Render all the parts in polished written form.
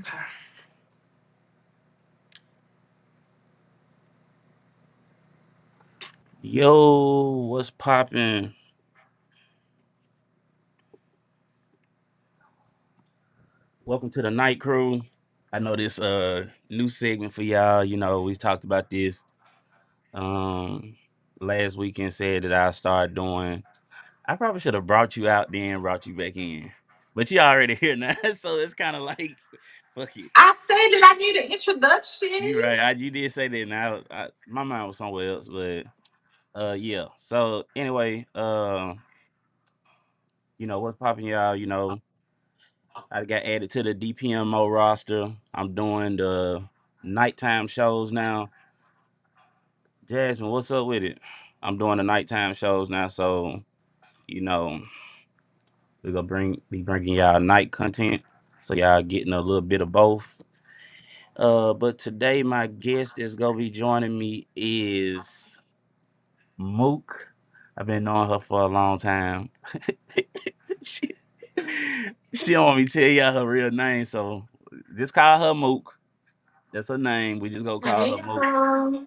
Okay. Yo, what's poppin'? Welcome to the Night Crew. I know this new segment for y'all. We talked about this um last weekend, said that I start doing. I probably should have brought you out then brought you back in. But you already here now, so it's kind of like fuck it. I stated I need an introduction. You right. You did say that now. My mind was somewhere else, but yeah. So anyway, what's popping y'all, I got added to the DPMO roster. I'm doing the nighttime shows now. Jasmine, what's up with it? I'm doing the nighttime shows now, so you know we're gonna be bringing y'all night content, so y'all getting a little bit of both. But today my guest is gonna be joining me is Mook. I've been knowing her for a long time. she, she don't want me to tell y'all her real name, so just call her Mook. That's her name. We just gonna call her Mook. Damn.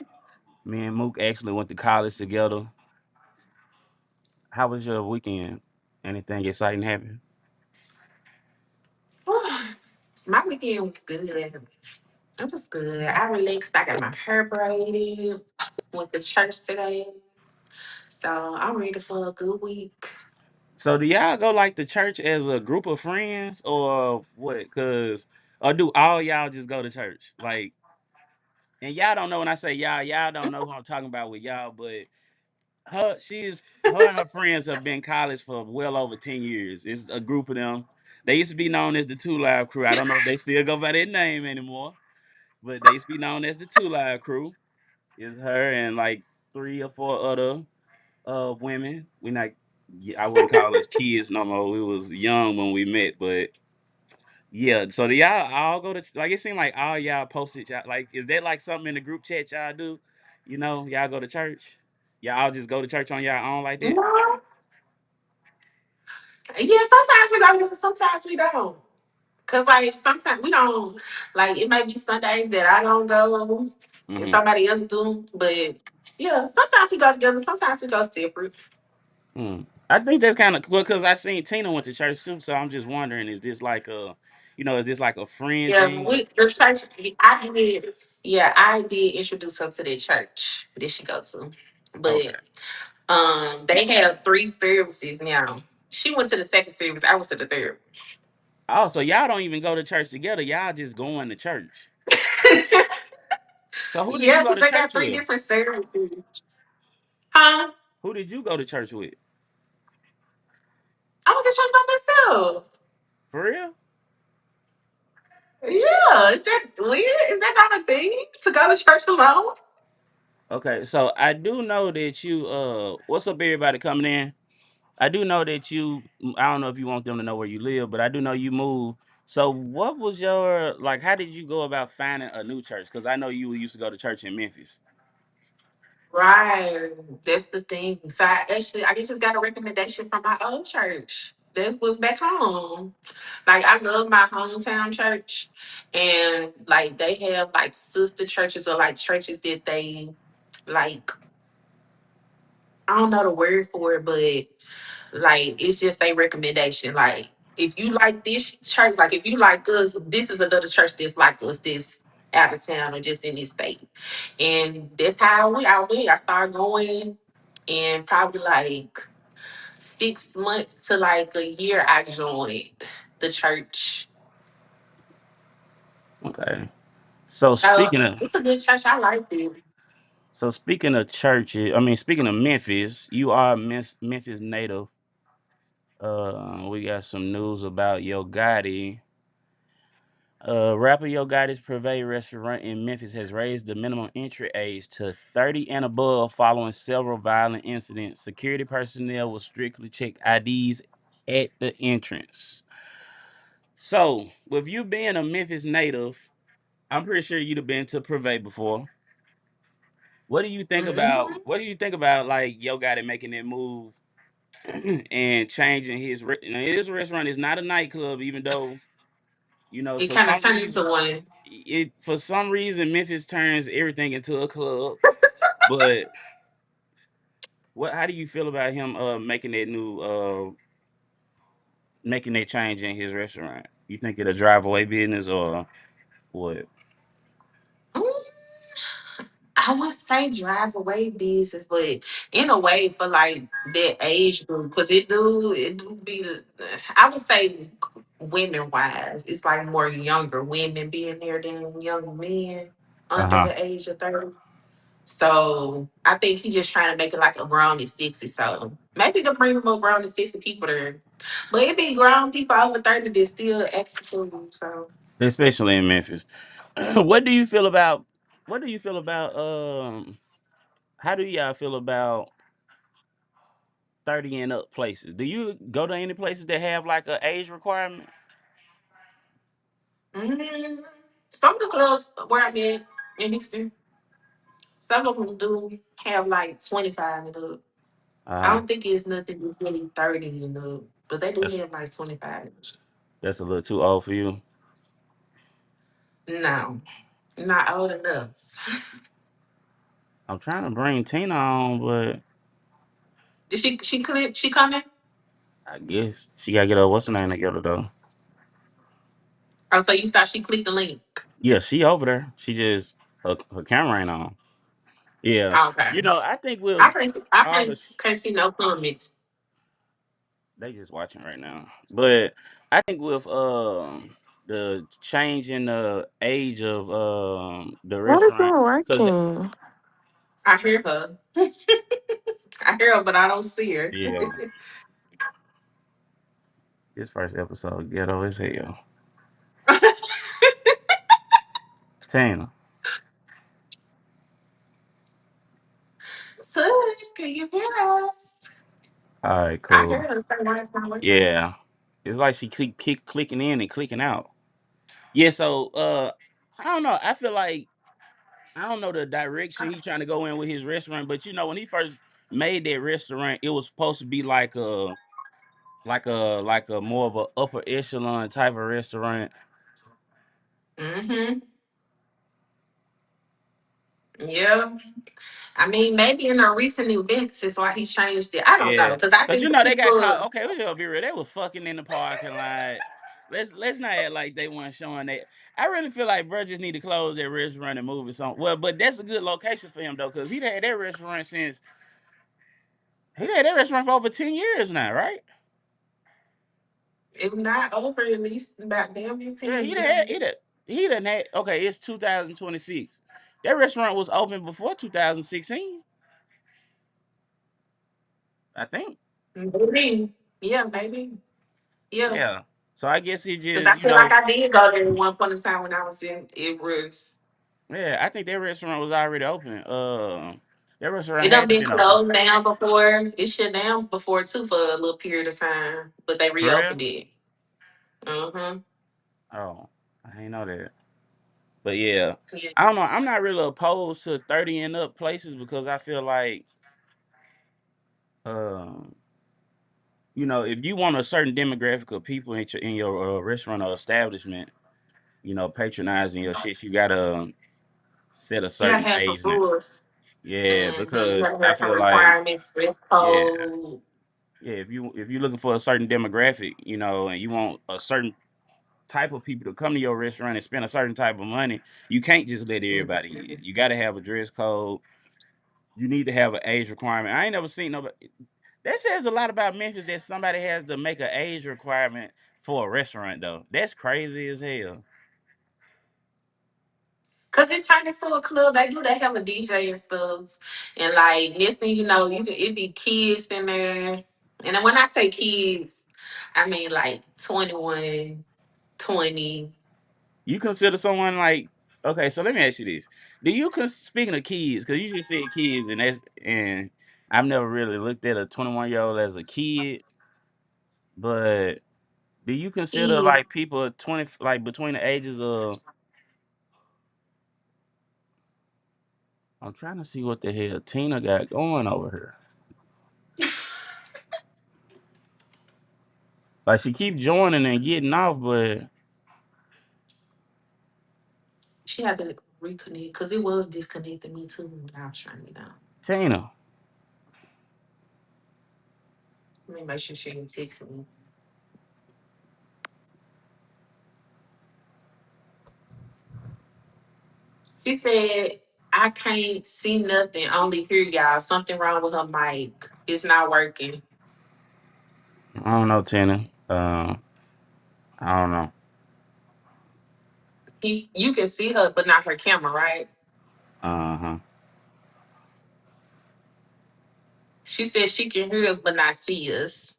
Me and Mook actually went to college together. How was your weekend? Anything exciting happen? My weekend was good. It was good. I relaxed. I got my hair braided. Went to church today. So I'm ready for a good week. So do y'all go like to church as a group of friends or what? Or do all y'all just go to church? Like, and y'all don't know when I say y'all don't know who I'm talking about with y'all, but her and her friends have been in college for well over 10 years. It's a group of them. They used to be known as the Two Live Crew. I don't know if they still go by that name anymore, but they used to be known as the Two Live Crew. It's her and like three or four other women. We not I wouldn't call us kids no more. We was young when we met, but yeah. So do y'all all go to like it seemed like all y'all posted y'all like is that like something in the group chat y'all do? Y'all go to church. Y'all all just go to church on y'all own like that. No. Yeah, sometimes we go, sometimes we don't. Cause like sometimes we don't like it might be Sundays that I don't go and Mm-hmm. somebody else do. But yeah, sometimes we go together, sometimes we go separate. Mm. I think that's kind of cool because I seen Tina went to church too. So I'm just wondering, is this like a friend Yeah, thing? we the church. I did. Yeah, I did introduce her to the church that she go to, but Okay. they have three services now. She went to the second service. I was to the third. Oh, so y'all don't even go to church together. Y'all just going to church. So who did Yeah, you go because to they got church three with? different services. Huh? Who did you go to church with? I went to church by myself. For real? Yeah, is that weird? Is that not a thing to go to church alone? Okay, so I do know that you what's up everybody coming in? I do know that I don't know if you want them to know where you live, but I do know you moved. So what was your like how did you go about finding a new church? Because I know you used to go to church in Memphis. Right. That's the thing. So I just got a recommendation from my old church. That was back home. Like I love my hometown church. And like they have like sister churches or like churches that they like I don't know the word for it, but like it's just a recommendation. Like if you like this church, like if you like us, this is another church that's like us, this out of town or just in this state. And that's how I started going and probably like 6 months to like a year I joined the church. Okay. So So speaking of it's a good church. I like it. churches, I mean speaking of Memphis, you are a Memphis native. We got some news about Yo Gotti. Rapper Yo Gotti's Purvey restaurant in Memphis has raised the minimum entry age to 30 and above following several violent incidents. Security personnel will strictly check IDs at the entrance. So, with you being a Memphis native, I'm pretty sure you'd have been to Purvey before. Hmm. What do you think about like Yo Gotti making that move and changing his restaurant is not a nightclub, even though You know, It for kind of some turned into reason, one. it for some reason Memphis turns everything into a club. But what? How do you feel about him making that change in his restaurant? You think it'll drive away business or what? Mm, I would say drive away business, but in a way for like that age group, because it do be. I would say women wise, it's like more younger women being there than young men Uh under huh. the age of 30. So I think he just trying to make it like a grown and 60. So maybe to bring more grown and 60 people there. But it be grown people over 30 that still acting fool. So Especially in Memphis. what do you feel about? What do you feel about? How do y'all feel about 30 and up places? Do you go to any places that have like a age requirement? mm, some of the clubs where I'm at in Houston, some of them do have like 25 and up. I Uh, don't think it's nothing that's really 30 and up, but they do that's have like 25. that's a little too old for you. No, not old enough. I'm trying to bring Tina on, but Did she coming? I guess she gotta get her what's her name together though. Oh, so you thought she clicked the link. Yeah, she over there. She just her camera ain't on. Yeah, Okay. I think with I all the can't see no comments. they just watching right now, but I think with the change in the age of the What is restaurant, not because working? I hear her. I hear her, but I don't see her. yeah, this first episode ghetto as hell. Tina, Sis, can you hear us? all right, I hear cool. her. So why it's not working? Yeah, it's like she clicking in and clicking out. Yeah, so I don't know. I feel like I don't know the direction he trying to go in with his restaurant, but when he first made that restaurant, it was supposed to be like a more of a upper echelon type of restaurant. Mm-hmm. Yeah. I mean, maybe in the recent events is why he changed it. I don't know. Yeah, Because I cause think they got caught. people, Okay, we gonna be real. They was fucking in the parking lot. Let's not act like they weren't showing that. I really feel like bro just need to close that restaurant and move it some. Well, but that's a good location for him though, cause he had that restaurant for over 10 years now, right? if not over, at least about damn near Yeah, 10 years. he done had. Okay, it's 2026. That restaurant was open before 2016, I think. Maybe. Yeah, maybe. Yeah. Yeah. So I guess he Because just I feel like I did go there at one point in time when I was in it was yeah, I think that restaurant was already open. That restaurant it done had to been been open. closed down before. It shut down before too for a little period of time. But they For real? reopened it. Uh-huh. Oh, I ain't know that. But yeah, Yeah. I don't know. I'm not really opposed to 30 and up places because I feel like, um, if you want a certain demographic of people in your restaurant or establishment, patronizing your shit, you gotta set a You gotta certain have some age limit. rules. Yeah, Mm-hmm. You because gotta I have some feel like requirements, dress yeah, code. yeah. If you're looking for a certain demographic, and you want a certain type of people to come to your restaurant and spend a certain type of money, you can't just let everybody in. You got to have a dress code. You need to have an age requirement. I ain't never seen nobody. That says a lot about Memphis that somebody has to make an age requirement for a restaurant, though. That's crazy as hell. Cause it turned into a club. They have a DJ and stuff. And like next thing you know, it be kids in there. And then when I say kids, I mean like 21, 20. You consider someone like okay? So let me ask you this: Do you speaking of kids? Because you just said kids, and I've never really looked at a 21-year-old as a kid, but do you consider Kids. like people 20 like between the ages of I'm trying to see what the hell Tina got going over here. Like she keep joining and getting off, but she had to reconnect because it was disconnecting me too when I was trying to get out. Tina. Let me make sure she didn't text me. She said, I can't see nothing, only hear y'all. Something wrong with her mic. It's not working. I don't know, Tina. I don't know. You can see her, but not her camera, right? Uh-huh. She said she can hear us, but not see us.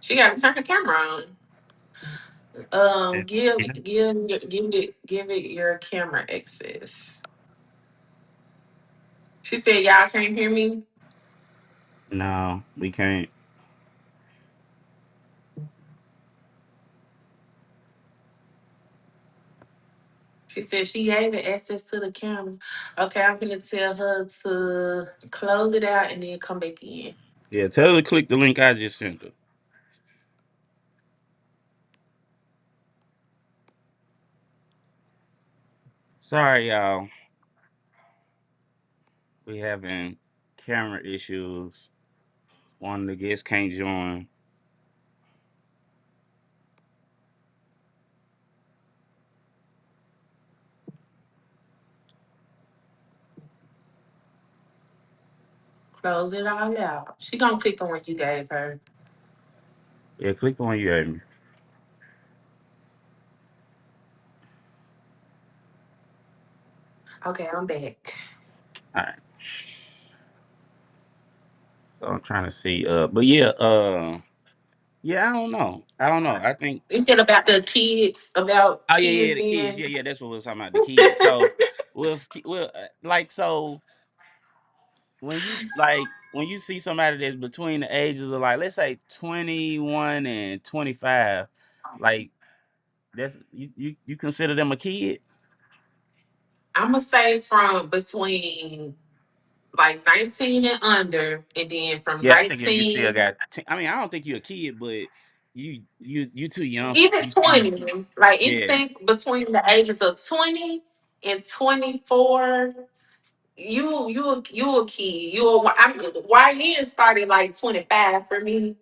She got to turn her camera on. Give it your camera access. She said, y'all can't hear me. No, we can't. She said she gave it access to the camera. Okay, I'm gonna tell her to close it out and then come back in. Yeah, tell her to click the link I just sent her. Sorry, y'all. We having camera issues. One of the guests can't join. Close it all out. She gonna click the one you gave her. Yeah, click on you, Amy. Okay, I'm back. All right. So I'm trying to see. But yeah, yeah, I don't know. I don't know. I think. You said about the kids, about Oh yeah, kids yeah, the kids. being. Yeah, yeah, that's what we're talking about. The kids. So like so when you see somebody that's between the ages of like let's say 21 and 25, like that's you consider them a kid? I'm gonna say from between like 19 and under, and then from Yeah, I think if you still 19 got, I mean, I don't think you're a kid, but you too young for even TT. 20, like Yeah. anything between the ages of 20 and 24, you a kid. I mean, YN started like 25 for me,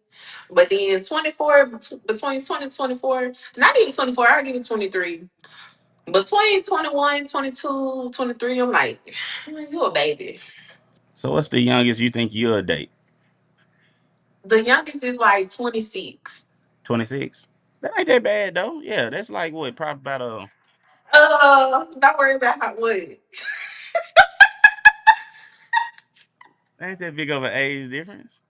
but then 24 between 20 and 24, not even 24. I'll give it 23. Between 21, 22, 23, I'm like, you a baby. So what's the youngest you think you'll date? The youngest is like 26. 26. That ain't that bad though. Yeah, that's like what probably about a Don't worry about how what. ain't that big of an age difference.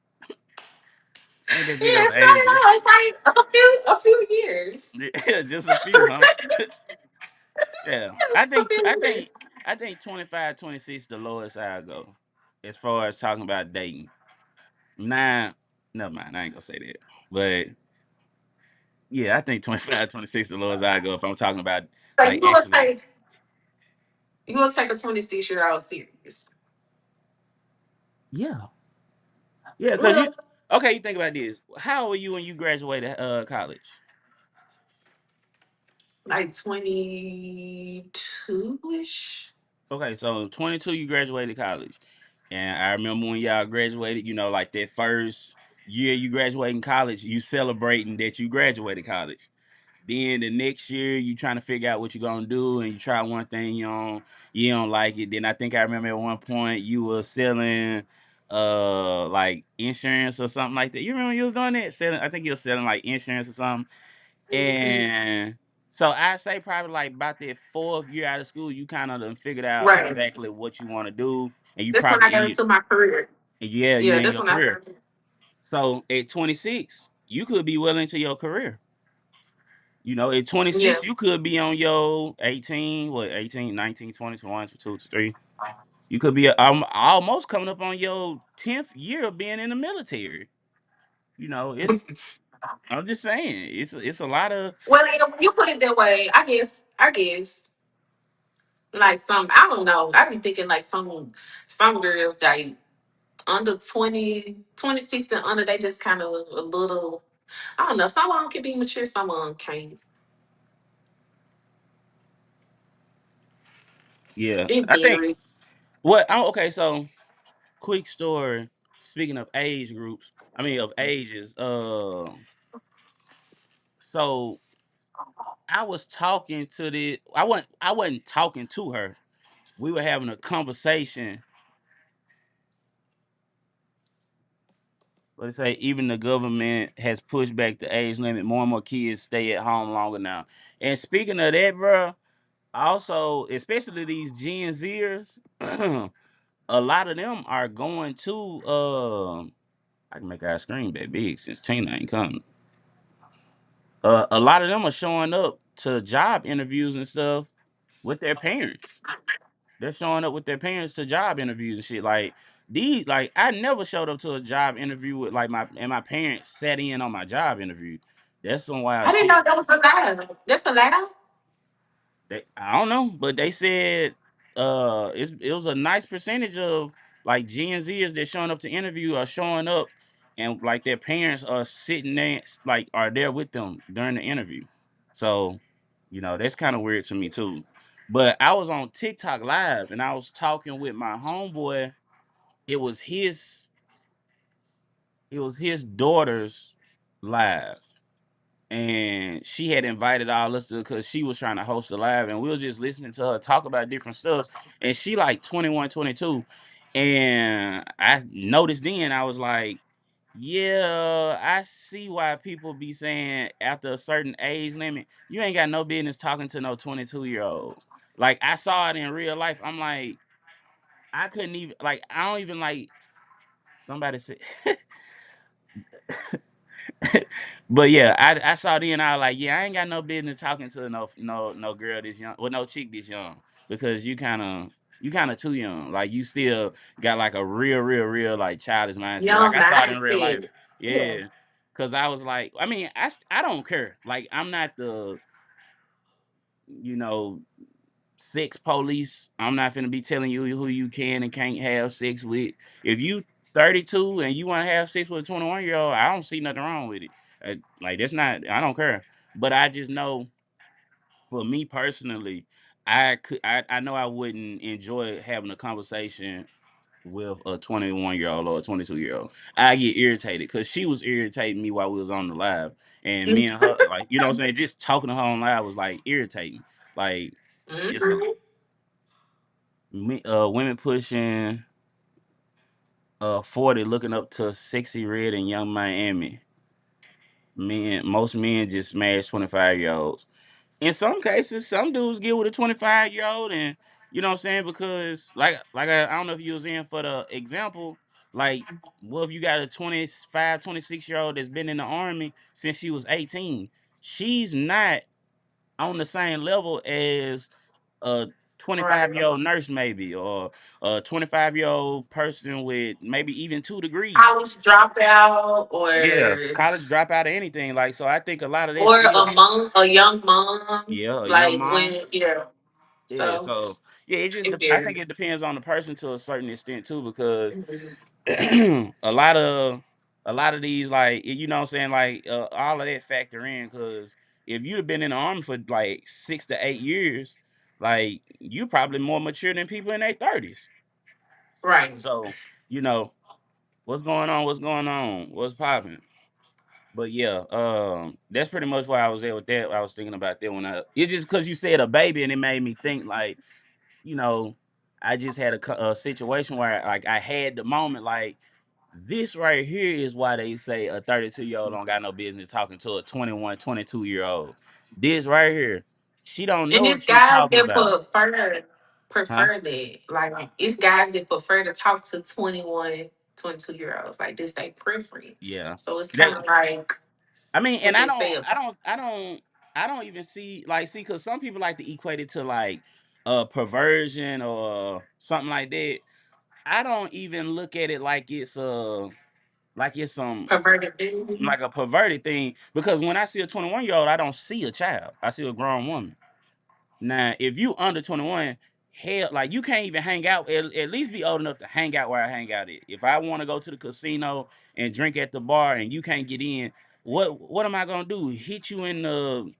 Ain't that big Yeah, of it's an not age at all. It's like a few years. difference. Just a few, huh? Yeah, Just a few years. I think 25, 26 the lowest I go as far as talking about dating. Nah, never mind. I ain't gonna say that. But yeah, I think 25, 26 the lowest I go if I'm talking about So like actually. you will take a 26-year-old serious. Yeah, yeah, because you Well, okay. You think about this. How old were you when you graduated college? like 22 ish. Okay, so 22 you graduated college, and I remember when y'all graduated. You know, like that first year you graduating college, you celebrating that you graduated college. Then the next year you trying to figure out what you're gonna do, and you try one thing you don't like it. Then I think I remember at one point you were selling like insurance or something like that. You remember you was doing that? Selling, I think you were selling like insurance or something. And so I say probably like about that fourth year out of school, you kind of done figured out Right. exactly what you want to do, and you That's when I probably got into my career. yeah, you Yeah, in that's your when I career. started. So at 26, you could be well into your career. You know, at Yeah. 26, you could be on your 18, what, 18, 19, 20, 21, 22, 23. You could be almost coming up on your 10th year of being in the military. You know, I'm just saying, it's a lot of, Well, you put it that way. I guess like I don't know. I be thinking like some girls like under 20, 26 and under, they just kind of a little. I don't know. Some of them can be mature, some of them can't. Yeah, It I think varies. what. Oh, okay, so quick story. Speaking of age groups, I mean of ages. So I was talking to the. I wasn't talking to her. We were having a conversation. Let's say even the government has pushed back the age limit. More and more kids stay at home longer now. And speaking of that, bro, also especially these Gen Zers, a lot of them are going to. I can make our screen that big since Tina ain't coming. A lot of them are showing up to job interviews and stuff with their parents. They're showing up with their parents to job interviews and shit. Like these, like I never showed up to a job interview with like my parents sat in on my job interview. That's some wild I didn't shit. know that was allowed. That's allowed. I don't know, but they said it was a nice percentage of like Gen Zers that showing up to interview are showing up and like their parents are sitting there like are there with them during the interview. So, that's kind of weird to me too. But I was on TikTok live and I was talking with my homeboy. It was his it was his daughter's live and she had invited all us to because she was trying to host a live and we was just listening to her talk about different stuff and she like 21, 22, and I noticed then I was like, yeah, I see why people be saying after a certain age limit you ain't got no business talking to no 22-year-old. Like I saw it in real life. I'm like, I couldn't even like I don't even like somebody said but yeah, I saw then I was like, yeah, I ain't got no business talking to no girl this young, well, no chick this young, because you kind of too young. Like you still got like a real like childish mindset. Like Young I saw it in real life. mindset. Yeah. Yeah, because I was like, I mean, I don't care. Like I'm not the you know sex police. I'm not finna be telling you who you can and can't have sex with. If you 32 and you want to have sex with a 21-year-old, I don't see nothing wrong with it. Like that's not. I don't care. But I just know, for me personally, I know I wouldn't enjoy having a conversation with a 21-year-old or a 22-year-old. I get irritated because she was irritating me while we was on the live, and me and her, like, what I'm saying, just talking to her on live was like irritating. Like it's a Mhm. women pushing 40 looking up to Sexy Red and Young Miami. Most men just smash 25-year-olds. In some cases, some dudes get with a 25-year-old, and you know what I'm saying, because like I don't know if you was in for the example, like, well, if you got a 25, 26-year-old that's been in the army since she was 18, she's not on the same level as a Right. 25-year-old nurse maybe, or a 25-year-old person with maybe even 2 degrees. College dropout Yeah, college dropout or anything. Like, so I think a lot of that or still, a young mom. yeah, a young Like mom. when yeah. Yeah, So so yeah, it I think it varies. depends on the person to a certain extent too, because Mhm. a lot of these, like, you know what I'm saying, like, all of that factor in, because if you'd have been in the army for like 6 to 8 years, like you probably more mature than people in their 30s. Right. So, you know, what's going on, what's popping. But yeah, that's pretty much why I was there with that. I was thinking about that when it's just because you said a baby and it made me think like, you know, I just had a situation where like I had the moment like this right here is why they say a 32-year-old don't got no business talking to a 21, 22-year-old. This right here, she don't And know it's what she guys talking that about, huh? prefer that. Like it's guys that prefer to talk to 21, 22 year olds. Like this they preference. Yeah. So it's kind That of like I mean, what and they say about I don't even see because some people like to equate it to like perversion or something like that. I don't even look at it like it's some perverted dude. like a perverted thing, because when I see a 21-year-old, I don't see a child. I see a grown woman. Now, if you under 21, hell, like you can't even hang out. At least be old enough to hang out where I hang out at. If I want to go to the casino and drink at the bar and you can't get in, what am I gonna do? Hit you in the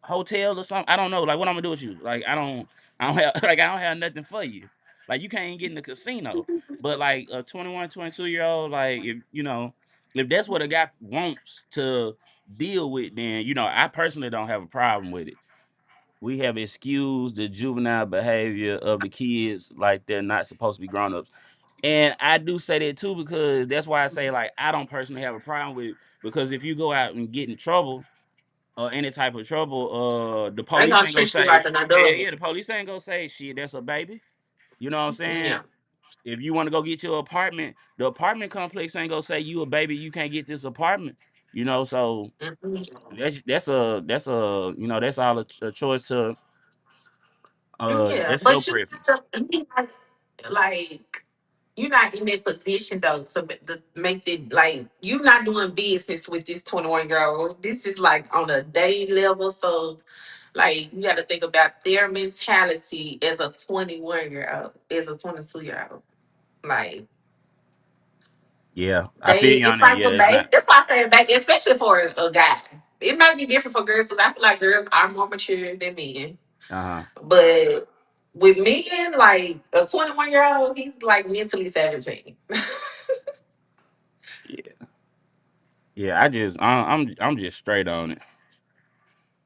hotel or something. I don't know. Like what I'm gonna do with you? Like I don't have like I don't have nothing for you. Like you can't even get in the casino. But like a 21, 22-year old, like if you know, if that's what a guy wants to deal with, then you know, I personally don't have a problem with it. We have excused the juvenile behavior of the kids like they're not supposed to be grown ups. And I do say that too because that's why I say like I don't personally have a problem with it because if you go out and get in trouble or any type of trouble, the They police gonna ain't gonna treat you say, like an hell yeah, adult. the police ain't gonna say shit, that's a baby. You know what I'm saying? Yeah. If you want to go get your apartment, the apartment complex ain't gonna say you a baby, you can't get this apartment. You know, so Mhm. that's a you know that's all a choice to Yeah, that's your but preference. you not, like you're not in that position though to make it like you're not doing business with this 21 year old. This is like on a day level, so like you got to think about their mentality as a 21 year old, as a 22 year old. Like Yeah, I they, feel you on it's that. like Yeah, a it's baby. not. That's why I say back, especially for a guy. It might be different for girls because I feel like girls are more mature than men. Uh huh. But with men, like a 21 year old, he's like mentally 17. Yeah, yeah. I'm just straight on it.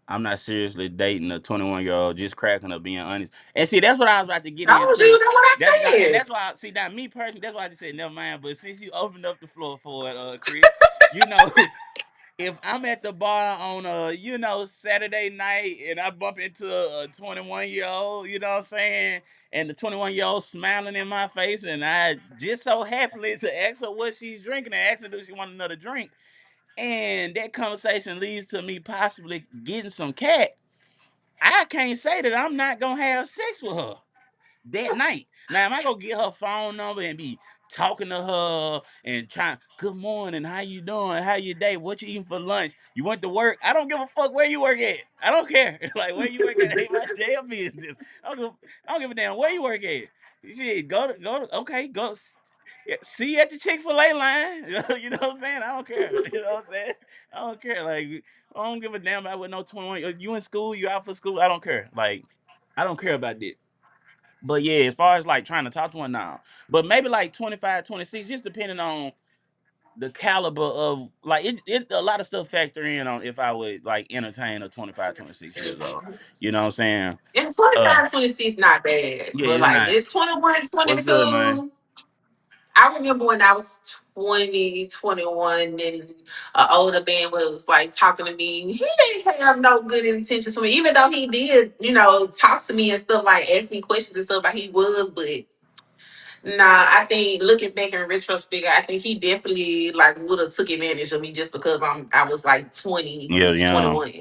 I'm not seriously dating a 21-year-old, just cracking up, being honest. And see, that's what I was about to get No, into. you know what I That's not, and said. that's why. See, now me personally, that's why I just said never mind. But since you opened up the floor for it, Chris, you know, if I'm at the bar on a Saturday night and I bump into a 21-year-old, you know what I'm saying, and the 21-year-old smiling in my face, and I just so happily to ask her what she's drinking and ask her do she want another drink, and that conversation leads to me possibly getting some cat. I can't say that I'm not gonna have sex with her that night. Now, am I gonna get her phone number and be talking to her and trying, good morning, how you doing? How your day? What you eating for lunch? You went to work? I don't give a fuck where you work at. I don't care. Like where you work at ain't my damn business. I don't give a damn where you work at. Shit, okay, yeah, see you at the Chick-fil-A line. You know what I'm saying? I don't care. You know what I'm saying? I don't care. Like I don't give a damn about what no 21. You in school, you out for school. I don't care. Like I don't care about that. But yeah, as far as like trying to talk to one now, but maybe like 25, 26, just depending on the caliber of like it a lot of stuff factor in on if I would like entertain a 25, 26 years old. You know what I'm saying? And Uh 25, 26 not bad. yeah, But it's like not. just 21, What's good, man? 22. I remember when I was 20, 21, and an older man was like talking to me. He didn't have no good intentions for me, even though he did, talk to me and stuff, like ask me questions and stuff like he was. But nah, I think looking back in retrospect, I think he definitely like would have took advantage of me just because I was like 20, Yeah, yeah. 21.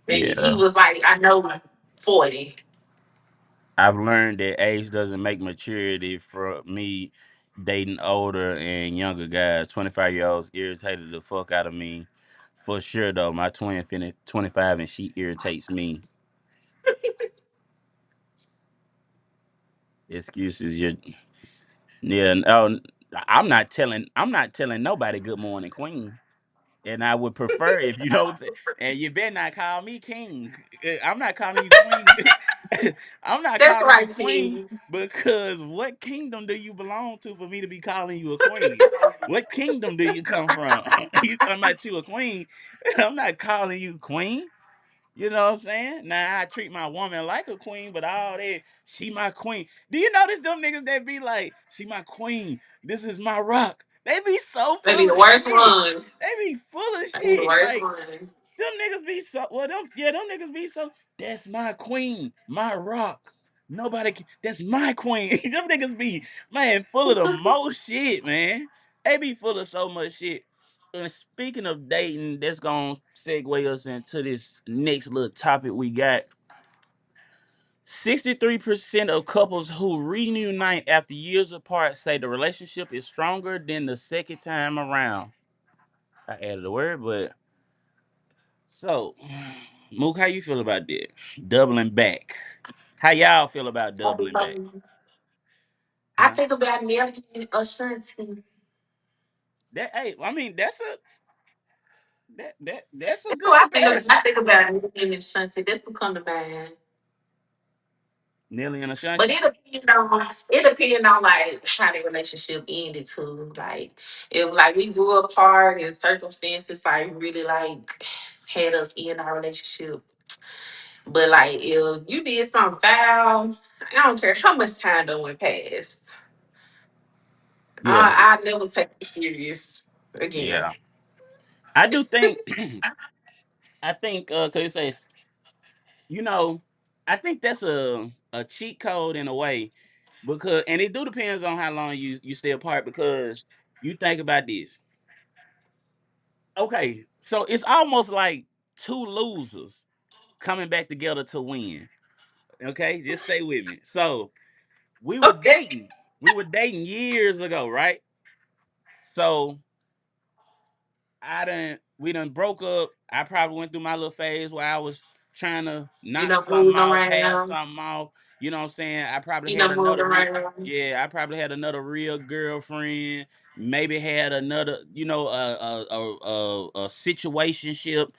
And he Yeah. was like, I know 40. I've learned that age doesn't make maturity for me dating older and younger guys. 25-year-olds irritated the fuck out of me. For sure though, my twin finished 25 and she irritates me. Excuses, yeah. No, I'm not telling nobody good morning, Queen. And I would prefer if you don't say, and you better not call me king. I'm not calling you queen. I'm not That's calling you right, queen King. because what kingdom do you belong to for me to be calling you a queen? What kingdom do you come from? You talking about you a queen? I'm not calling you queen. You know what I'm saying? Now I treat my woman like a queen, but all that, she my queen. Do you notice them niggas that be like, she my queen, this is my rock? They be so They be full the of worst shit. one. They be full of They be the shit. worst Like one. them niggas be so well, them niggas be so that's my queen, my rock. That's my queen. Them niggas be man full of the most shit, man. They be full of so much shit. And speaking of dating, that's gonna segue us into this next little topic we got. 63% of couples who reunite after years apart say the relationship is stronger than the second time around. I added a word, but so Mook, how you feel about that? Doubling back. How y'all feel about doubling back? I Huh? think about Nelly and Ashanti. That hey, I mean That's a That's good what I think. comparison. I think about it in the Shanti. That's what come to mind. Nelly and But Ashanti. it depend on like how the relationship ended too. Like if like we grew apart and circumstances like really like had us in our relationship. But like if you did something foul, I don't care how much time done went past. Yeah, I never take it serious again. yeah. I do think. I think. Cause it says, you know, I think that's a cheat code in a way, because and it do depends on how long you stay apart, because you think about this. Okay, so it's almost like two losers coming back together to win. Okay, just stay with me. So we were Okay. dating. We were dating years ago, right? So we done broke up. I probably went through my little phase where I was trying to You knock know, something moved off, have around. something off. You know what I'm saying? I probably You had know, moved another real, around. yeah, I probably had another real girlfriend. Maybe had another, a situationship.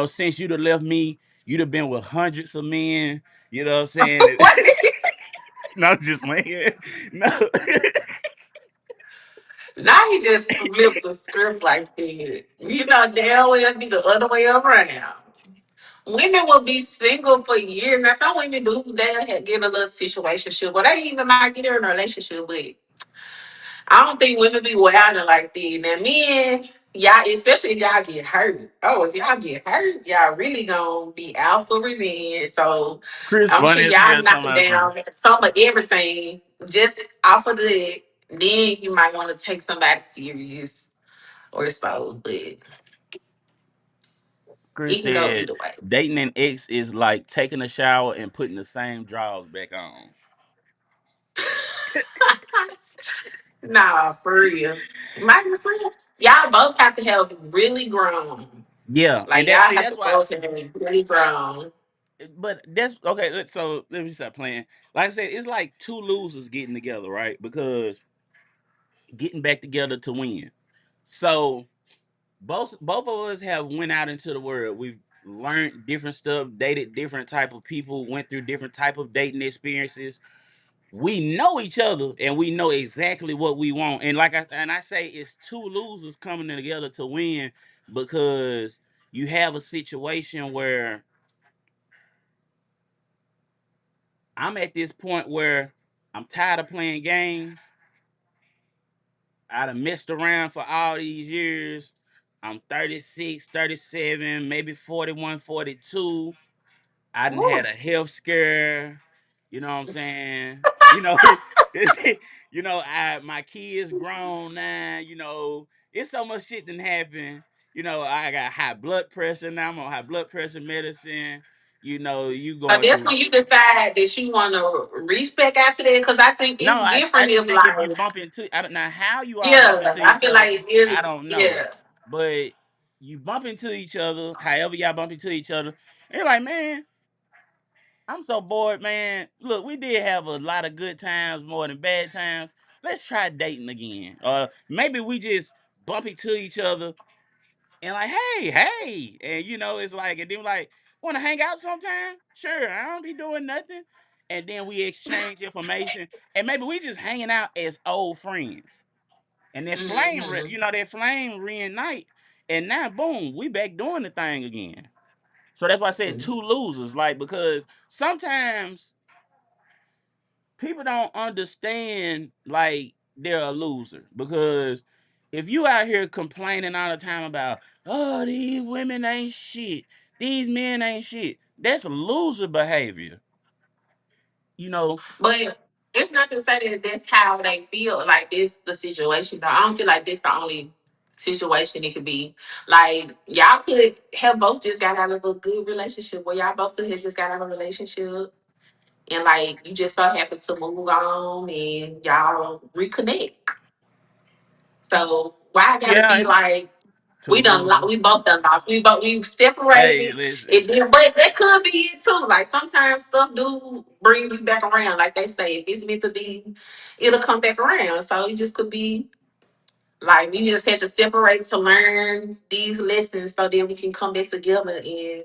Since you'd have left me, you'd have been with hundreds of men. You know what I'm saying? What? No, I'm just playing. No. Now he just flipped the script like that. You know, damn well be the other way around. Women will be single for years. That's how women do. They'll get a little situationship. But they even might get in a relationship. But I don't think women be wilding like that. Now, men, y'all, especially if y'all get hurt. Oh, if y'all get hurt, y'all really gonna be out for revenge. So Chris I'm sure funny as y'all hell knock talking it about some. down some of everything just off of the. Then you might want to take somebody serious or so, but it Chris can go said either way. dating an ex is like taking a shower and putting the same drawers back on. Nah, for real. Might as well. Y'all both have to have really grown. Yeah, and Like y'all have that's to why. both have really grown. But that's okay. So let me stop playing. Like I said, it's like two losers getting together, right? Because getting back together to win. So both of us have went out into the world. We've learned different stuff, dated different type of people, went through different type of dating experiences. We know each other and we know exactly what we want. And I say, it's two losers coming together to win, because you have a situation where I'm at this point where I'm tired of playing games. I done messed around for all these years. I'm 36, 37, maybe 41, 42. I done had Woo. a health scare. You know what I'm saying? My kids grown now. It's so much shit done happened. I got high blood pressure now. I'm on high blood pressure medicine. You So going that's through. when you decide that you want to reach back after that. Because I think No, it's I different just if think if you like, bump into, I don't know how you all bump yeah, into I each feel other. like I it, don't know, yeah. but you bump into each other. However y'all bump into each other, and you're like, man, I'm so bored, man. Look, we did have a lot of good times more than bad times. Let's try dating again. Or maybe we just bump into each other and like, hey, hey. And it's like, and then like, wanna hang out sometime? Sure, I don't be doing nothing. And then we exchange information. And maybe we just hanging out as old friends. And Hmm. that flame reignite. And now boom, we back doing the thing again. So that's why I said two losers, like, because sometimes people don't understand like they're a loser. Because if you out here complaining all the time about, oh, these women ain't shit, these men ain't shit, that's loser behavior. You know, But it's not to say that that's how they feel. Like this, the situation. Though I don't feel like this the only situation it could be. Like y'all could have both just got out of a good relationship, where y'all both could have just got out of a relationship, and like you just so happen to move on and y'all reconnect. So why I gotta yeah, be and like two losers. we both done lost. We Hey, separated. listen. It did, but that could be it too. Like sometimes stuff do bring you back around. Like they say, if it's meant to be, it'll come back around. So it just could be Like we just had to separate to learn these lessons so then we can come back together and,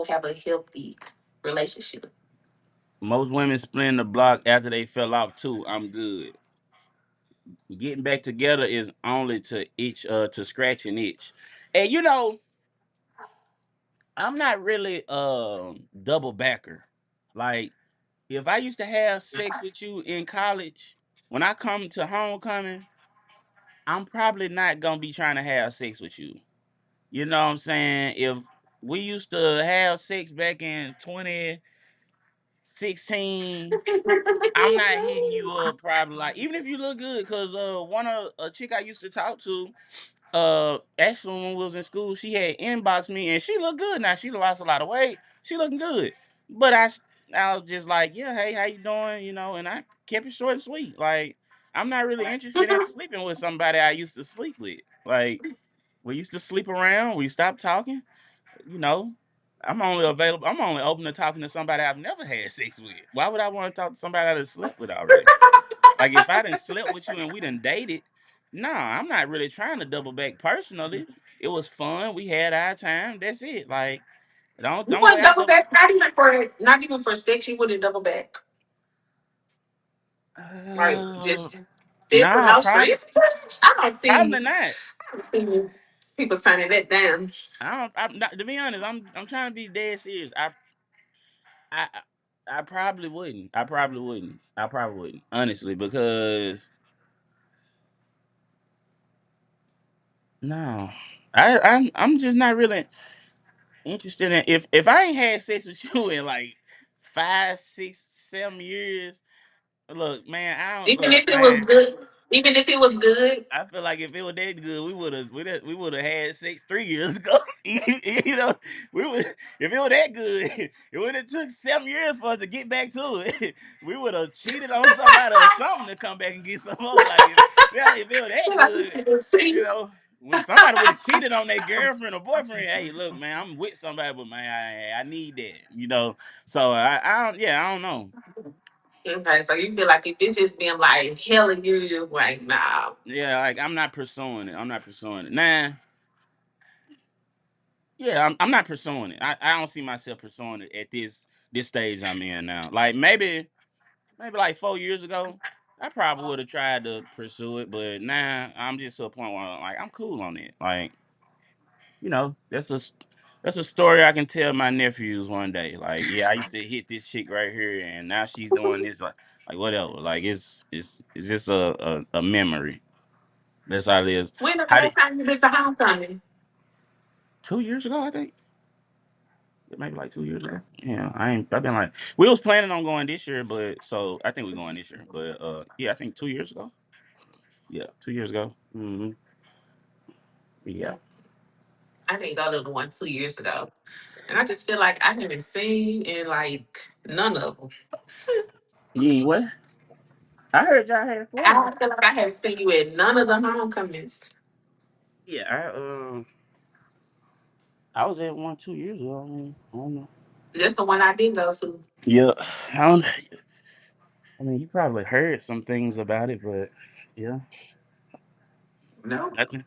have a healthy relationship. Most women split the block after they fell off too. I'm good. Getting back together is only to itch, to scratch and itch. And I'm not really double backer. Like if I used to have sex with you in college, when I come to homecoming, I'm probably not gonna be trying to have sex with you. You know what I'm saying? If we used to have sex back in 2016, I'm not hitting you up probably like even if you look good, cause one of a chick I used to talk to, actually when we was in school, she had inboxed me and she looked good now. She lost a lot of weight. She looking good. But I was just like, yeah, hey, how you doing? And I kept it short and sweet. Like, I'm not really interested in sleeping with somebody I used to sleep with. Like, we used to sleep around, we stopped talking, you know. I'm only open to talking to somebody I've never had sex with. Why would I want to talk to somebody I done slept with already? Like if I didn't slept with you and we didn't dated, nah, I'm not really trying to double back personally. It was fun. We had our time. That's it. Like don't You don't wouldn't way I double double. back, not even for sex. You wouldn't double back, like Uh, just sex with nah, no probably strings attached. I don't probably see. not. I don't see people signing that down. I don't. I'm not, to be honest, I'm trying to be dead serious. I I probably wouldn't. I probably wouldn't. I probably wouldn't. Honestly, because no, I'm just not really interested in if I ain't had sex with you in like 5, 6, 7 years. Look, man, I don't Even look, if it was man. good, even if it was good. I feel like if it was that good, we would have had sex 3 years ago. you know, we would if it was that good, it would have took 7 years for us to get back to it. We would have cheated on somebody or something to come back and get some more. Like if it was that good, you know, when somebody would have cheated on their girlfriend or boyfriend, hey, look, man, I'm with somebody, but man, I need that. So I don't, yeah, I don't know. Okay, so you feel like if it's just been like hell of you, like nah. Yeah, like I'm not pursuing it. I'm not pursuing it. Nah, yeah, I'm not pursuing it. I don't see myself pursuing it at this stage I'm in now. Like maybe like 4 years ago, I probably would have tried to pursue it, but now I'm just to a point where I'm cool on it. Like that's a story I can tell my nephews one day. Like yeah, I used to hit this chick right here, and now she's doing this. Like whatever. Like it's just a memory. That's how it is. When the How did last time you been to homecoming? 2 years ago? I think. Maybe like 2 years ago. Yeah, I've been like we was planning on going this year, but so I think we're going this year. But yeah, I think 2 years ago. Yeah, 2 years ago. Yeah. I didn't go to the one 2 years ago, and I just feel like I haven't seen in like none of them. You ain't what? I heard y'all had fun. I feel like I haven't seen you at none of the homecomings. Yeah, I was at one 2 years ago. I don't know. Just the one I did go to. Yeah, I don't. I mean, you probably heard some things about it, but yeah, No. nothing.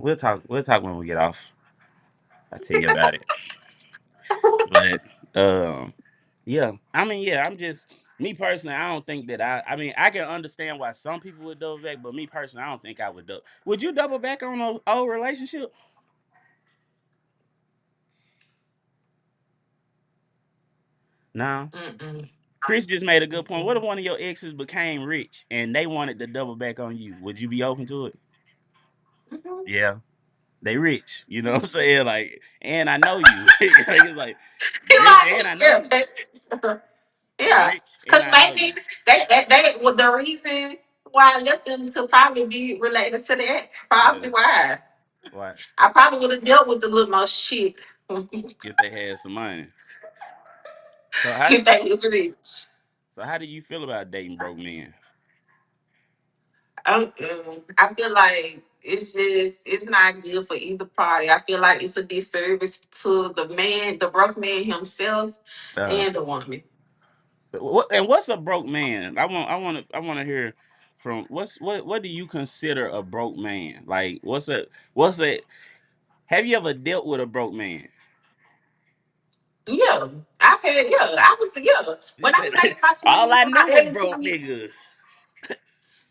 We'll talk. We'll talk when we get off. I'll tell you about it. But yeah. I mean, yeah, I'm just me personally, I don't think that I mean, I can understand why some people would double back, but me personally, I don't think I would double. Would you double back on an old relationship? No. Mm-mm. Chris just made a good point. What if Mm-mm. one of your exes became rich and they wanted to double back on you? Would you be open to it? Mhm. Yeah. They rich, you know what I'm saying? Like, and I know you. Like, it's like He rich like, and I know yeah, you. yeah. Rich and Because I know maybe you. they well, the reason why I left them could probably be related to that. Yeah. Probably why. Why? I probably would have dealt with a little more shit If they had some money. So if they was rich. how do you feel about dating broke men? I feel like it's not good for either party. I feel like it's a disservice to the man, the broke man himself, Uh, and the woman. what's a broke man? I want to hear. from what do you consider a broke man? Like what's a have you ever dealt with a broke man? Yeah, I've had, yeah, I was, yeah. When I was like in my All 20s, I in my know is early broke 20s, niggas.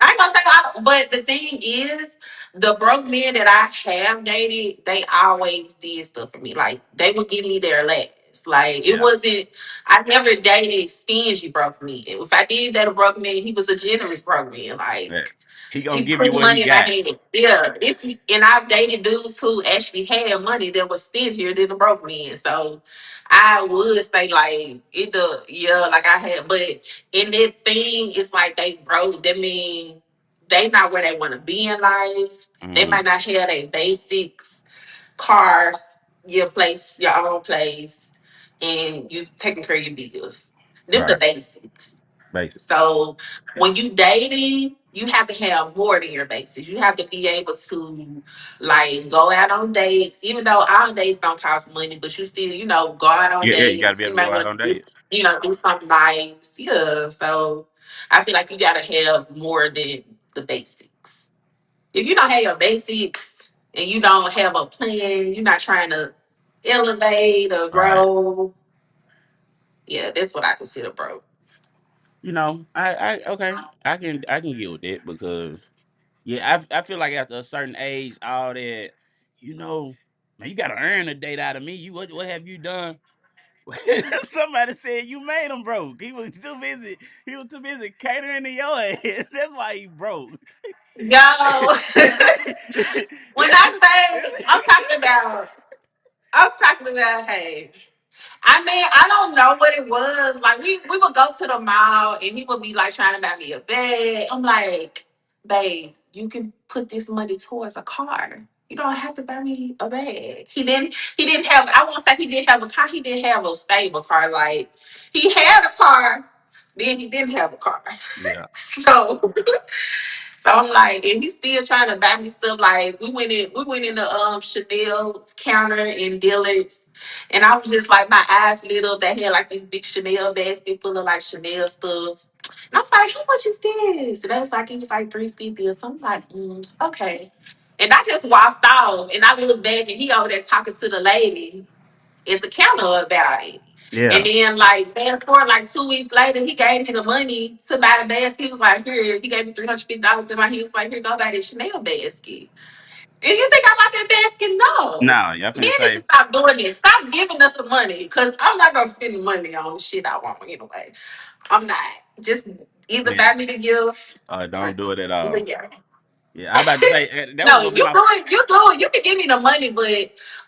I ain't gonna say all, but the thing is, the broke men that I have dated, they always did stuff for me. Like they would give me their last. Like it Yeah, wasn't. I never dated stingy broke men. If I did date a broke man, he was a generous broke man. yeah. Like He gonna he give you put what he money in my got. hand. Yeah, it's, and I've dated dudes who actually had money that was stingier than the broke men. So I would say like either, yeah, like I had, but in that thing, it's like they broke. That mean they not where they want to be in life. They Mm, might not have their basics, cars, your place, your own place, and you taking care of your bills. Them the right, basics. basic. So when you dating, you have to have more than your basics. You have to be able to like go out on dates, even though our dates don't cost money, but you still, go out on Yeah, yeah. You got to be dates. able You to might go out want on to do, dates. do something nice. Yeah. So I feel like you gotta have more than the basics. If you don't have your basics and you don't have a plan, you're not trying to elevate or Right. grow. Yeah, that's what I consider broke. I okay. I can get with that because yeah, I feel like after a certain age, all that, you know, man, you gotta earn a date out of me. What have you done? Somebody said you made him broke. He was too busy. He was too busy catering to your ass. That's why he broke. Yo, when I say I'm talking about, hey, I mean, I don't know what it was. Like we would go to the mall and he would be like trying to buy me a bag. I'm like, babe, you can put this money towards a car. You don't have to buy me a bag. He didn't have, I won't say he didn't have a car, he didn't have a stable car. Like he had a car, then he didn't have a car. Yeah. So so I'm like, and he's still trying to buy me stuff. Like we went in the Chanel counter in Dillard's, and I was just like, my eyes lit up. They had like this big Chanel basket full of like Chanel stuff, and I was like, how much is this? And it was like 350 or something. Like, okay. And I just walked off, and I looked back, and he over there talking to the lady at the counter about it. And Yeah. then like fast forward like 2 weeks later, he gave me the money to buy the basket. He was like, here, he gave me $350 in my he was like, here, go buy this Chanel basket. And you think I bought that basket? No. Now, y'all Men finna need to say, stop doing it. Stop giving us the money. Cause I'm not gonna spend the money on shit I want anyway. I'm not. Just either yeah, buy me the gift or don't do it at all. yeah. Yeah, I about to say that was No, gonna you be do my it. You do it. You can give me the money, but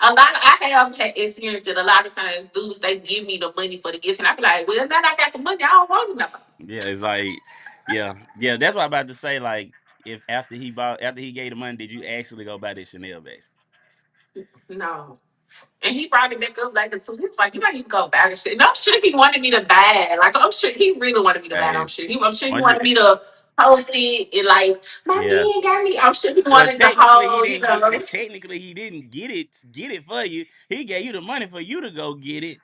I have had experienced that a lot of times dudes they give me the money for the gift, and I be like, well, now that I got the money, I don't want it no yeah. It's like yeah. That's what I'm about to say. Like if after he gave the money, did you actually go buy this Chanel base? more. No. And he brought it back up later too. He was like, "You know, you can go buy this shit." And I'm sure he wanted me to buy it. Like I'm sure he really wanted me to buy it. Hey, I'm sure he once you wanted me to post it and like my yeah. man got me. I'm sure he Well, wanted the technically he whole, didn't get. Technically he didn't get it for you. He gave you the money for you to go get it.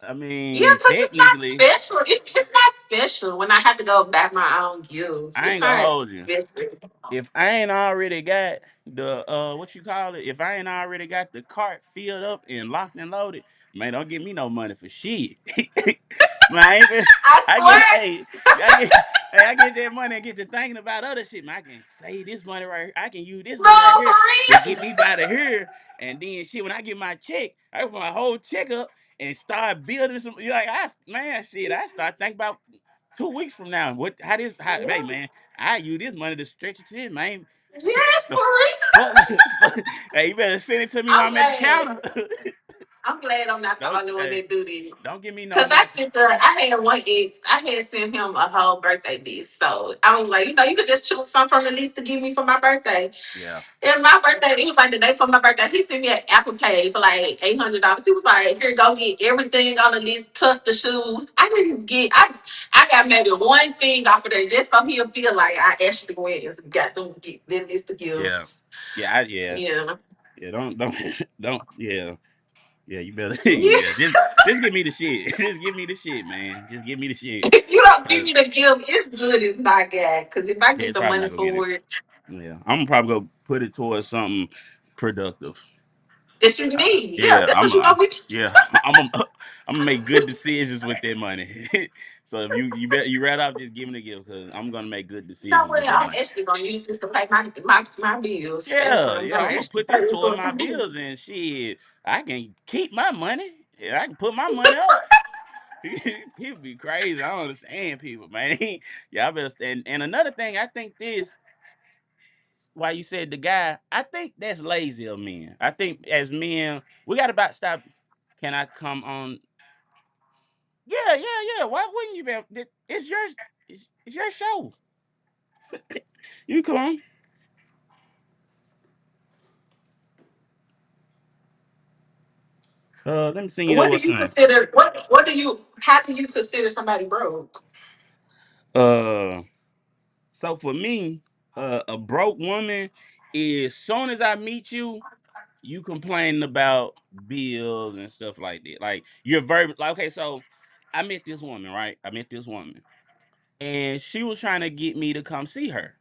I Yeah, mean, because it's not technically, special. It's not special when I have to go back my own gift. I It's ain't gonna not hold you. special. If I ain't already got the what you call it, if I ain't already got the cart filled up and locked and loaded, man, don't give me no money for shit. Man, I ain't been, I I get swear. hey, I get hey, I get that money and get to thinking about other shit. Man, I can save this money right here. I can use this money right No, for here to real. get me out of here. And then shit, when I get my check, I put my whole check up and start building some. You like, man, shit, I start thinking about 2 weeks from now. Hey Yeah. man, I use this money to stretch it to this, man. Yes, The for real. fuck, fuck. Hey, you better send it to me while I'm I'm at the glad. counter. I'm glad I'm not the don't only one hey, that do this. don't give me no Cause I money for sent I had one ex, I had sent him a whole birthday list. So I was like, you could just choose some from the list to give me for my birthday. yeah, And my birthday, it was like the day for my birthday. He sent me an Apple Pay for like $800. He was like, "Here, go get everything on the list plus the shoes." I didn't get. I got maybe one thing off of there just so he'll feel like I actually went and got them get them list of yeah, gifts. yeah, Yeah. yeah. Don't don't yeah. Yeah, you better. Yeah. Yeah, just give me the shit. Just give me the shit, man. Just give me the shit. If you don't give 'Cause, me the gift, it's good as not got. Because if I yeah, get it's the probably money not gonna get it. for it, Yeah, I'm gonna probably go put it towards something productive. that you need. Yeah, Yeah, that's what you gonna be. yeah, I'm a, I'm gonna make good decisions with that money. So if you rather off just giving the gift because I'm gonna make good You know decisions what? with that I'm money. actually gonna use this to pay my bills. Actually, Yeah, I'm yeah, gonna I'm gonna actually put pay this for toward it my from me. bills and shit. I can keep my money. Yeah, I can put my money up. People be crazy. I don't understand people, man. Y'all better stand. And another thing, I think this why you said the guy, I think that's lazy of men. I think as men, we got to about stop. Can I come on? Yeah, yeah, yeah. Why wouldn't you be? It's your, it's your show. You come on. Let me send you the What do what's you name. consider? What do you? How do you consider somebody broke? Uh, so for me, a broke woman is soon as I meet you, you complaining about bills and stuff like that. Like you're very like okay. So I met this woman, right? I met this woman, and she was trying to get me to come see her.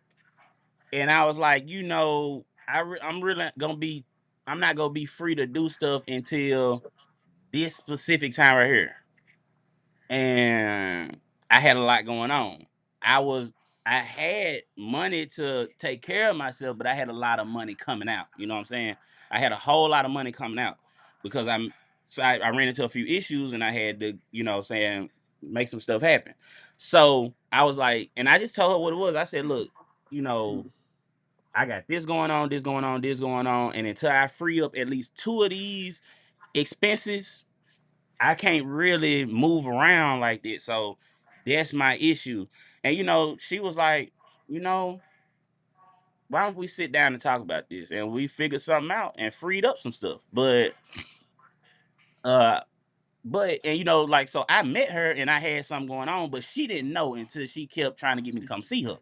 And I was like, I'm really gonna be, I'm not gonna be free to do stuff until this specific time right here. And I had a lot going on. I was, I had money to take care of myself, but I had a lot of money coming out. You know what I'm saying? I had a whole lot of money coming out because I ran into a few issues and I had to, saying, make some stuff happen. So I was like, and I just told her what it was. I said, look, you know, I got this going on, this going on, this going on. And until I free up at least two of these expenses, I can't really move around like that. So that's my issue. And she was like, you know, why don't we sit down and talk about this? And we figured something out and freed up some stuff. Uh and like so I met her and I had something going on, but she didn't know until she kept trying to get me to come see her.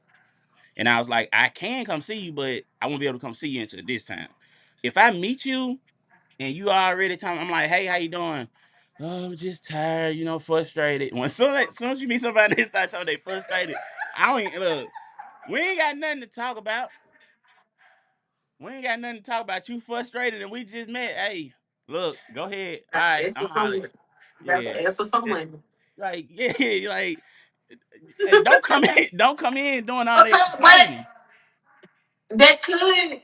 And I was like, I can come see you, but I won't be able to come see you until this time. If I meet you and you already telling, I'm like, hey, how you doing? Oh, I'm just tired, frustrated. When soon as you meet somebody that start talking they frustrated, I don't even look. We ain't got nothing to talk about. We ain't got nothing to talk about. You frustrated and we just met. Hey, look, go ahead. All right, Ask for I'm hollering. some. Yeah. Ask for some Yeah. money. Like, yeah, like and don't come in, don't come in doing all that Because, but complaining. that could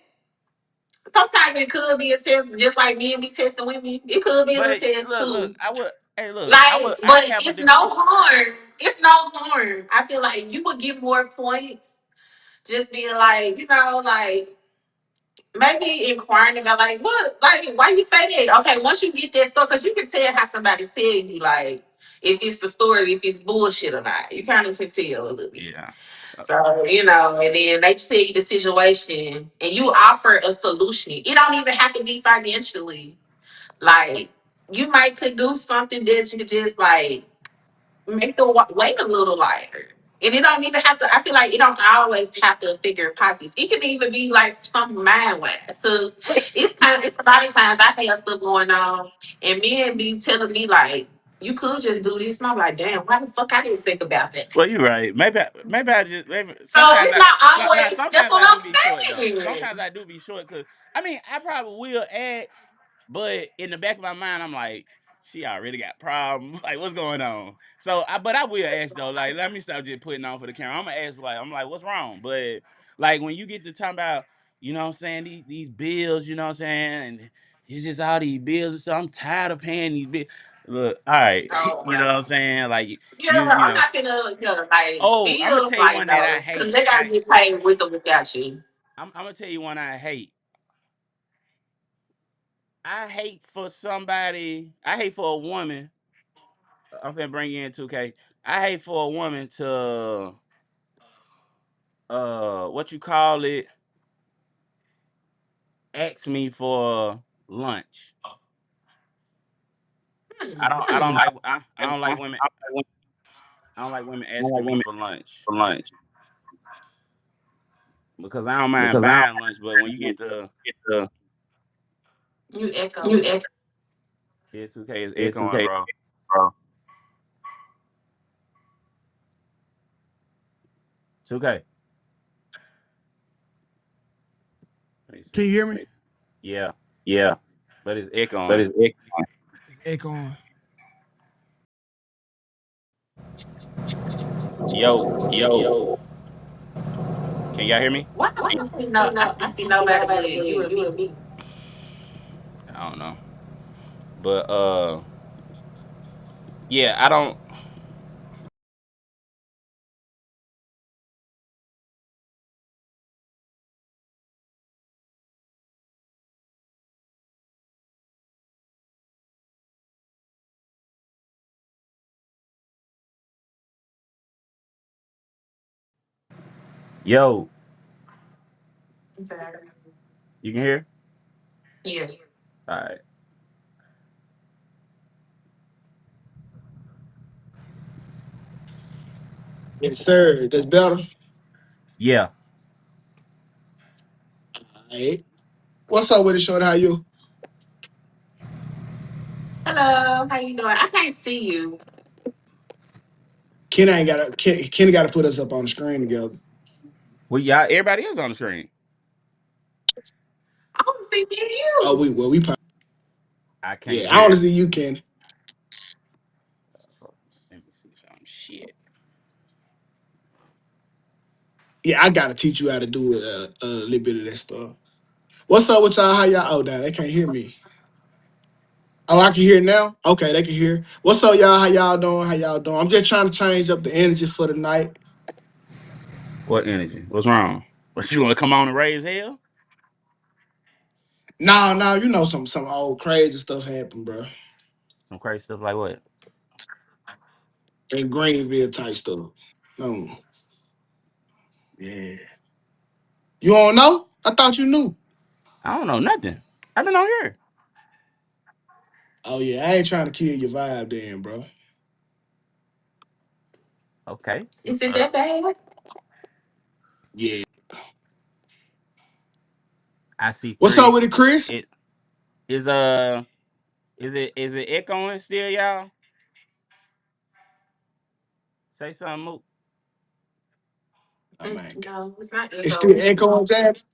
sometimes it could be a test, just like men be testing women. It could be a little But test look, too. I would hey look, Like, I but have a it's no degree. harm. It's no harm. I feel like you would get more points just being like, like maybe inquiring about like what, like why you say that? Okay, once you get that stuff, because you can tell how somebody tell you like if it's the story, if it's bullshit or not. You kind of can tell a little bit. Yeah. So, and then they tell you the situation and you offer a solution. It don't even have to be financially. Like, you might could do something that you could just like make the weight a little lighter. And it don't even have to, I feel like it don't always have to figure pockets. It can even be like something mind wise. Cause it's a lot of times I have stuff going on and men be telling me like, you could just do this. And I'm like, damn, why the fuck I didn't think about Well, that? you're right. Maybe I just maybe So it's not always. That's sometimes what I do be short I'm though. saying. Sometimes I do be short because I mean I probably will ask, but in the back of my mind I'm like, she already got problems. Like what's going on? So but I will ask though. Like let me stop just putting on for the camera. I'm gonna ask like I'm like what's wrong? But like when you get to talking about what I'm saying these bills, you know what I'm saying, and it's just all these bills. So I'm tired of paying these bills. Look, all right, Oh you know what I'm wow. saying? Like Yeah, you I'm know. not gonna like Oh, I'm gonna bills tell you like one that I no, because hate. they gotta get paid with or without you. I'm gonna tell you one I hate. I hate for somebody. I hate for a woman. I'm finna bring you in 2K. I hate for a woman to what you call it, ask me for lunch. I don't Hmm. like I don't like women. I don't like women asking me for lunch because I don't mind because I buying lunch, but when you get to You you echo. ex- Yeah, 2K is It's echoing, okay, bro. bro. 2K. Let me Can see. you hear me? Yeah, Yeah, but it's but echoing. it's echoing. It's echoing. Yo, Yo, can y'all hear me? Why I can't see no? I can't see nobody but you and me. I don't know. But yeah, I don't. Yo, Okay. you can hear? Yeah. All right. yes, sir. That's better. Yeah. Hey, what's up with it, short? How you? Hello. How you doing? I can't see you. Ken ain't got to. Ken got to put us up on the screen together. Well, y'all, everybody is on the screen. I don't see me and Oh, you. we probably, I can't yeah. I only hear. see you, Ken. Let me see some shit. Yeah, I gotta teach you how to do a little bit of that stuff. What's up with y'all? How y'all? Oh, damn, they can't hear me. Oh, I can hear now. Okay, they can hear. What's up, y'all? How y'all doing? How y'all doing? I'm just trying to change up the energy for the night. What energy? What's wrong? What you want to come on and raise hell? No, you know some old crazy stuff happened, bro. Some crazy stuff like what? In Greenville type stuff. No, yeah. You don't know? I thought you knew. I don't know nothing. I've been on here. Oh yeah, I ain't trying to kill your vibe, then, bro. Okay. Is it that bad? Yeah. I see What's up three. with it, Chris? It is it echoing still, y'all? Say something, Mook. Oh man, No, it's not it's still echoing. echoing, Jazz.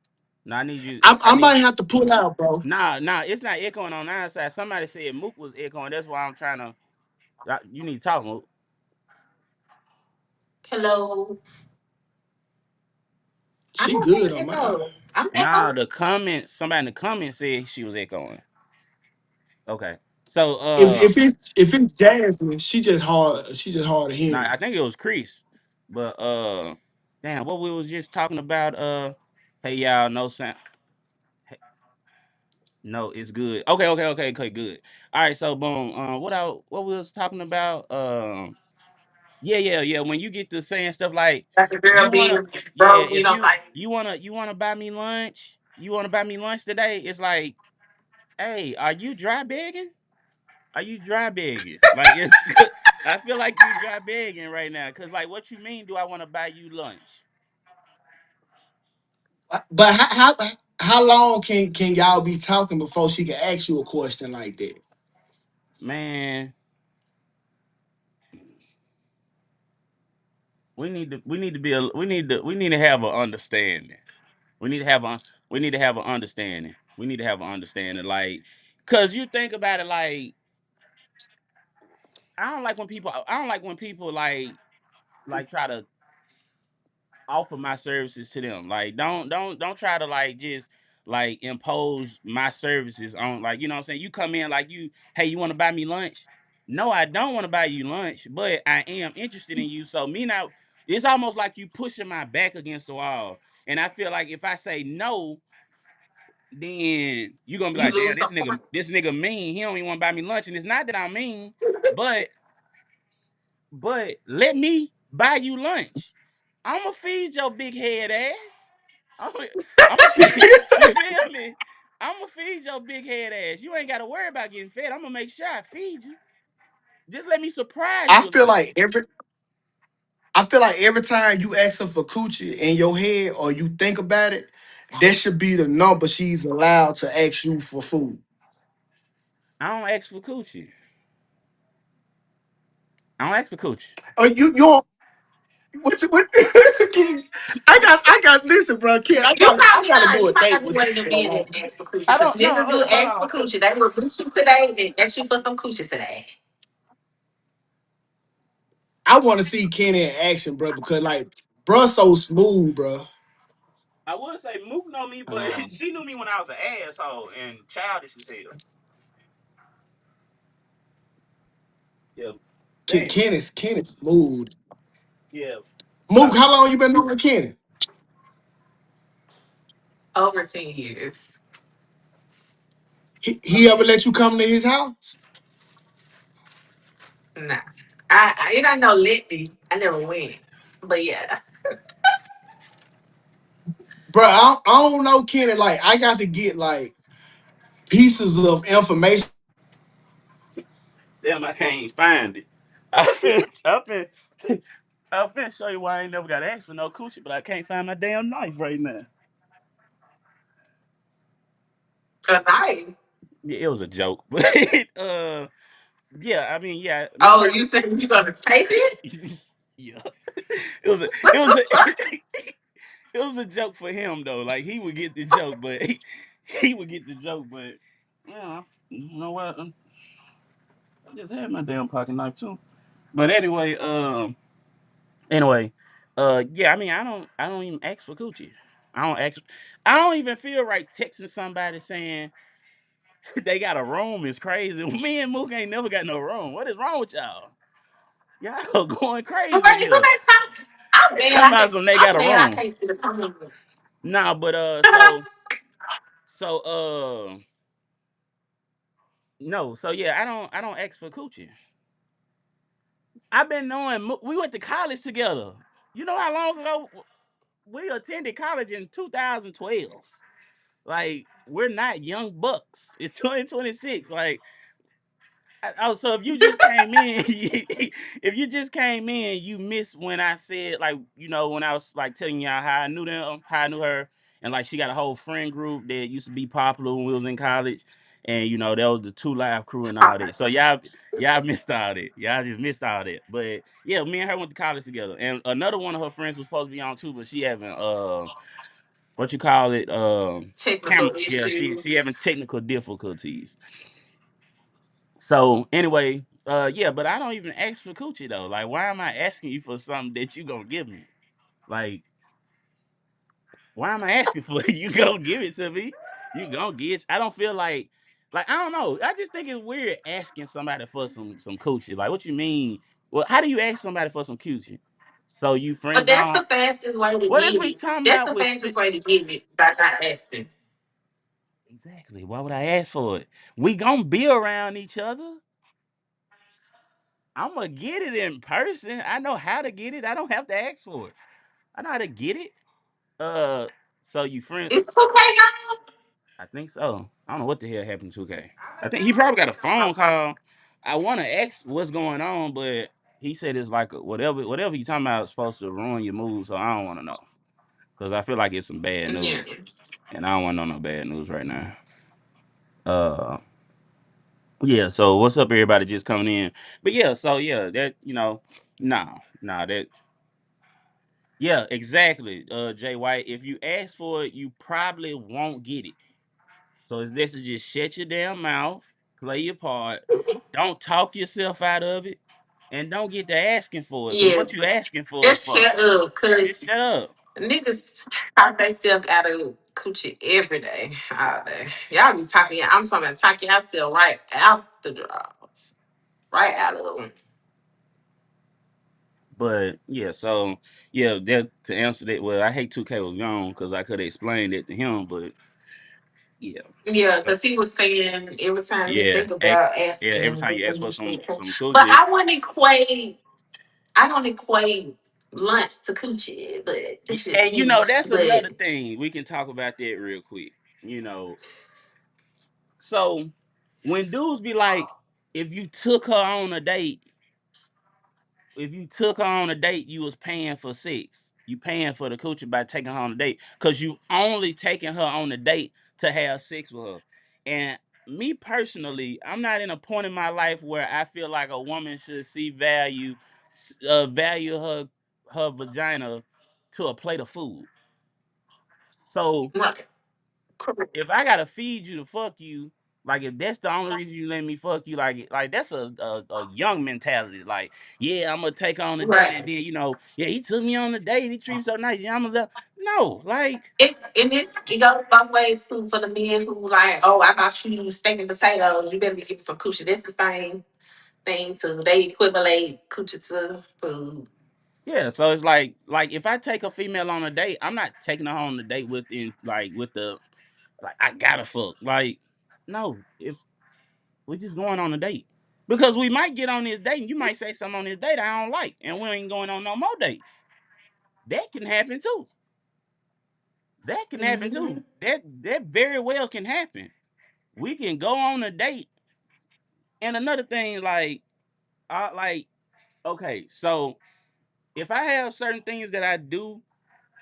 No, I need you. I I might need. have to pull out, bro. Nah, it's not echoing on our side. Somebody said Mook was echoing. That's why I'm trying to. You need to talk, Mook. Hello. I She don't good hear on mine. echo. I'm Nah, echoing. the comments. Somebody in the comments said she was echoing. Okay. So If it's Jasmine, she just hard. She just hard of nah, hearing. I think it was Chris. But damn, what we was just talking about. Hey y'all, no sound. No, it's good. Okay, good. All right, so boom. What we was talking about? Yeah. When you get to saying stuff like Like the girl you wanna, being yeah, broke, you if don't like. you wanna buy me lunch, you wanna buy me lunch today. It's like, hey, are you dry begging? Are you dry begging? Like, I feel like you dry begging right now. Cause like, what you mean? Do I want to buy you lunch, But how long can y'all be talking before she can ask you a question like that? man? We need to have an understanding. We need to have a we need to have an understanding. We need to have an understanding. Like, cause you think about it, like I don't like when people like try to offer my services to them. Like, don't try to like just like impose my services on, like, you know what I'm saying. You come in like, hey, you want to buy me lunch? No, I don't want to buy you lunch, but I am interested in you. So me now, it's almost like you pushing my back against the wall. And I feel like if I say no, then you gonna be You like, damn, lose this some nigga, point. this nigga mean. He don't even want to buy me lunch. And it's not that I mean, but let me buy you lunch. I'ma feed your big head ass. I'ma feed. You feel me? I'ma feed your big head ass. You ain't gotta worry about getting fed. I'm gonna make sure I feed you. Just let me surprise I you a feel little. like every I feel like every time you ask her for coochie in your head or you think about it, that should be the number she's allowed to ask you for food. I don't ask for coochie. I don't ask for coochie. Oh, you don't. What? I got. Listen, bro, kid. You I probably gotta not. do You a probably date not be with one you, of them bro. men Like, that ask for coochie. I Because don't know. niggas do Hold ask for on. coochie. They will reach you today and ask you for some coochie today. I want to see Kenny in action, bro, because like, bro, so smooth, bro. I would say Mook know me, but she knew me when I was an asshole and childish as hell. Yeah. Damn. Kenny's smooth. Yeah. Mook, But how long you been knowing Kenny? Over 10 years. He ever let you come to his house? Nah. It ain't no lately. I never went. But yeah. Bro, I don't know Kenny. Like, I got to get like pieces of information. damn, I can't find it. I finna show you why I ain't never got asked for no coochie, but I can't find my damn knife right now. Good night. Yeah, it was a joke, but yeah, I mean, yeah, me and Oh, her. you said you gonna tape it? Yeah, it was a it was a joke for him though. Like he would get the joke, but he would get the joke, but yeah, you know what? I just had my damn pocket knife too. But anyway, yeah, I mean, I don't even ask for coochie. I don't ask. I don't even feel right texting somebody saying they got a room is crazy. Me and Mook ain't never got no room. What is wrong with y'all? Y'all going Who crazy they here. talk? I'm They mad talking I about can't some they got I'm a mad I room. can't see the comments. Nah, but so no, so yeah, I don't ask for coochie. I've been knowing we went to college together. You know how long ago we attended college in 2012. Like we're not young bucks. It's 2026. Like oh, so if you just came in, if you just came in, you missed when I said like when I was like telling y'all how I knew them, how I knew her, and like she got a whole friend group that used to be popular when we was in college, and that was the Two Live Crew and all that. So y'all missed all that. Y'all just missed all that. But yeah, me and her went to college together, and another one of her friends was supposed to be on too, but she having what you call it Technical camera. Yeah, she having issues. technical difficulties. So anyway, yeah, but I don't even ask for coochie though. Like, why am I asking you for something that you gonna give me? Like, why am I asking for it? You gonna give it to me? You gonna get? I don't feel like I don't know. I just think it's weird asking somebody for some coochie. Like, what you mean? Well, how do you ask somebody for some coochie? So you friend But that's zone? the fastest way to What is give we it. talking That's about the with fastest way to give it by not asking. exactly? Why would I ask for it? We gonna be around each other. I'm gonna get it in person. I know how to get it. I don't have to ask for it. I know how to get it. Uh, so you friend? It's 2K now. I think so. I don't know what the hell happened to 2K. I I don't think he probably got a know. phone call. I want to ask what's going on, but he said it's like whatever you talking about is supposed to ruin your mood. So I don't want to know because I feel like it's some bad Yeah. news, and I don't want to know no bad news right now. Uh, yeah. So what's up, everybody just coming in? But yeah, so yeah, that nah, that yeah, exactly. Jay White, if you ask for it, you probably won't get it. So it's best to just shut your damn mouth, play your part, don't talk yourself out of it, and don't get to asking for it. Cause Yeah. what you asking for it Just for? shut up, Just cause shut up. niggas talk they still got a coochie every day, all day. Y'all be talking. I'm talking about talking y'all still right after the draws, right out of them. But yeah, so yeah, that to answer that. Well, I hate 2K was gone because I could have explained it to him, but yeah, Yeah, but because he was saying every time he yeah, think about yeah. Every asking, time this you ask and for this and that. some But coochie, I don't equate lunch to coochie, but that's just and me. that's But another thing we can talk about that real quick. So when dudes be like, if you took her on a date, if you took her on a date, you was paying for sex. You paying for the coochie by taking her on a date. Cause you only taking her on a date to have sex with her. And me personally, I'm not in a point in my life where I feel like a woman should see value, value her vagina to a plate of food. So Right. Correct. if I gotta feed you to fuck you, like if that's the only reason you let me fuck you, like that's a young mentality. Like, yeah, I'm gonna take on a date, and Right. then yeah, he took me on a date, he treated me so nice, yeah, I'm gonna no, like It goes both ways too for the men who like, oh, I bought you steak and potatoes. You better be getting some coochie. That's the same thing too. They equivalent coochie to food. yeah. So it's like if I take a female on a date, I'm not taking her on a date with the like I gotta fuck. Like, no, if we just going on a date. Because we might get on this date and you might say something on this date I don't like, and we ain't going on no more dates. That can happen too. That can happen Mm-hmm. too. That very well can happen. We can go on a date. And another thing, like, okay, so if I have certain things that I do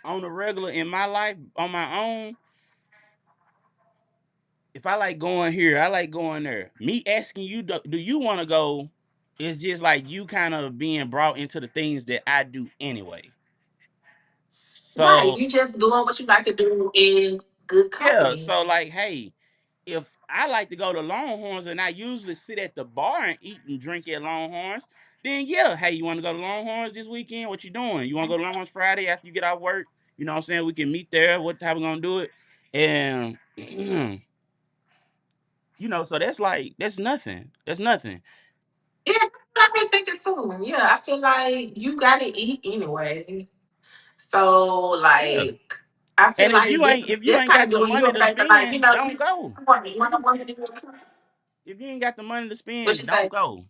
on the regular in my life on my own, if I like going here, I like going there. Me asking you, do you want to go? Is just like you kind of being brought into the things that I do anyway. Right. So You just doing what you like to do in good yeah, company. so like, hey, if I like to go to Longhorns and I usually sit at the bar and eat and drink at Longhorns, then yeah, hey, you want to go to Longhorns this weekend? What you doing? You want to go to Longhorns Friday after you get out work? You know what I'm saying? We can meet there. What how we gonna do it? And so that's nothing. That's nothing. Yeah, I've been thinking too. Yeah, I feel like you gotta eat anyway. So Yeah. like I feel And if like you ain't if you that's ain't kind got of the doing you money a to favor. Like, spend, don't you go. want a woman to do If you ain't got the money to what spend, you don't say. go.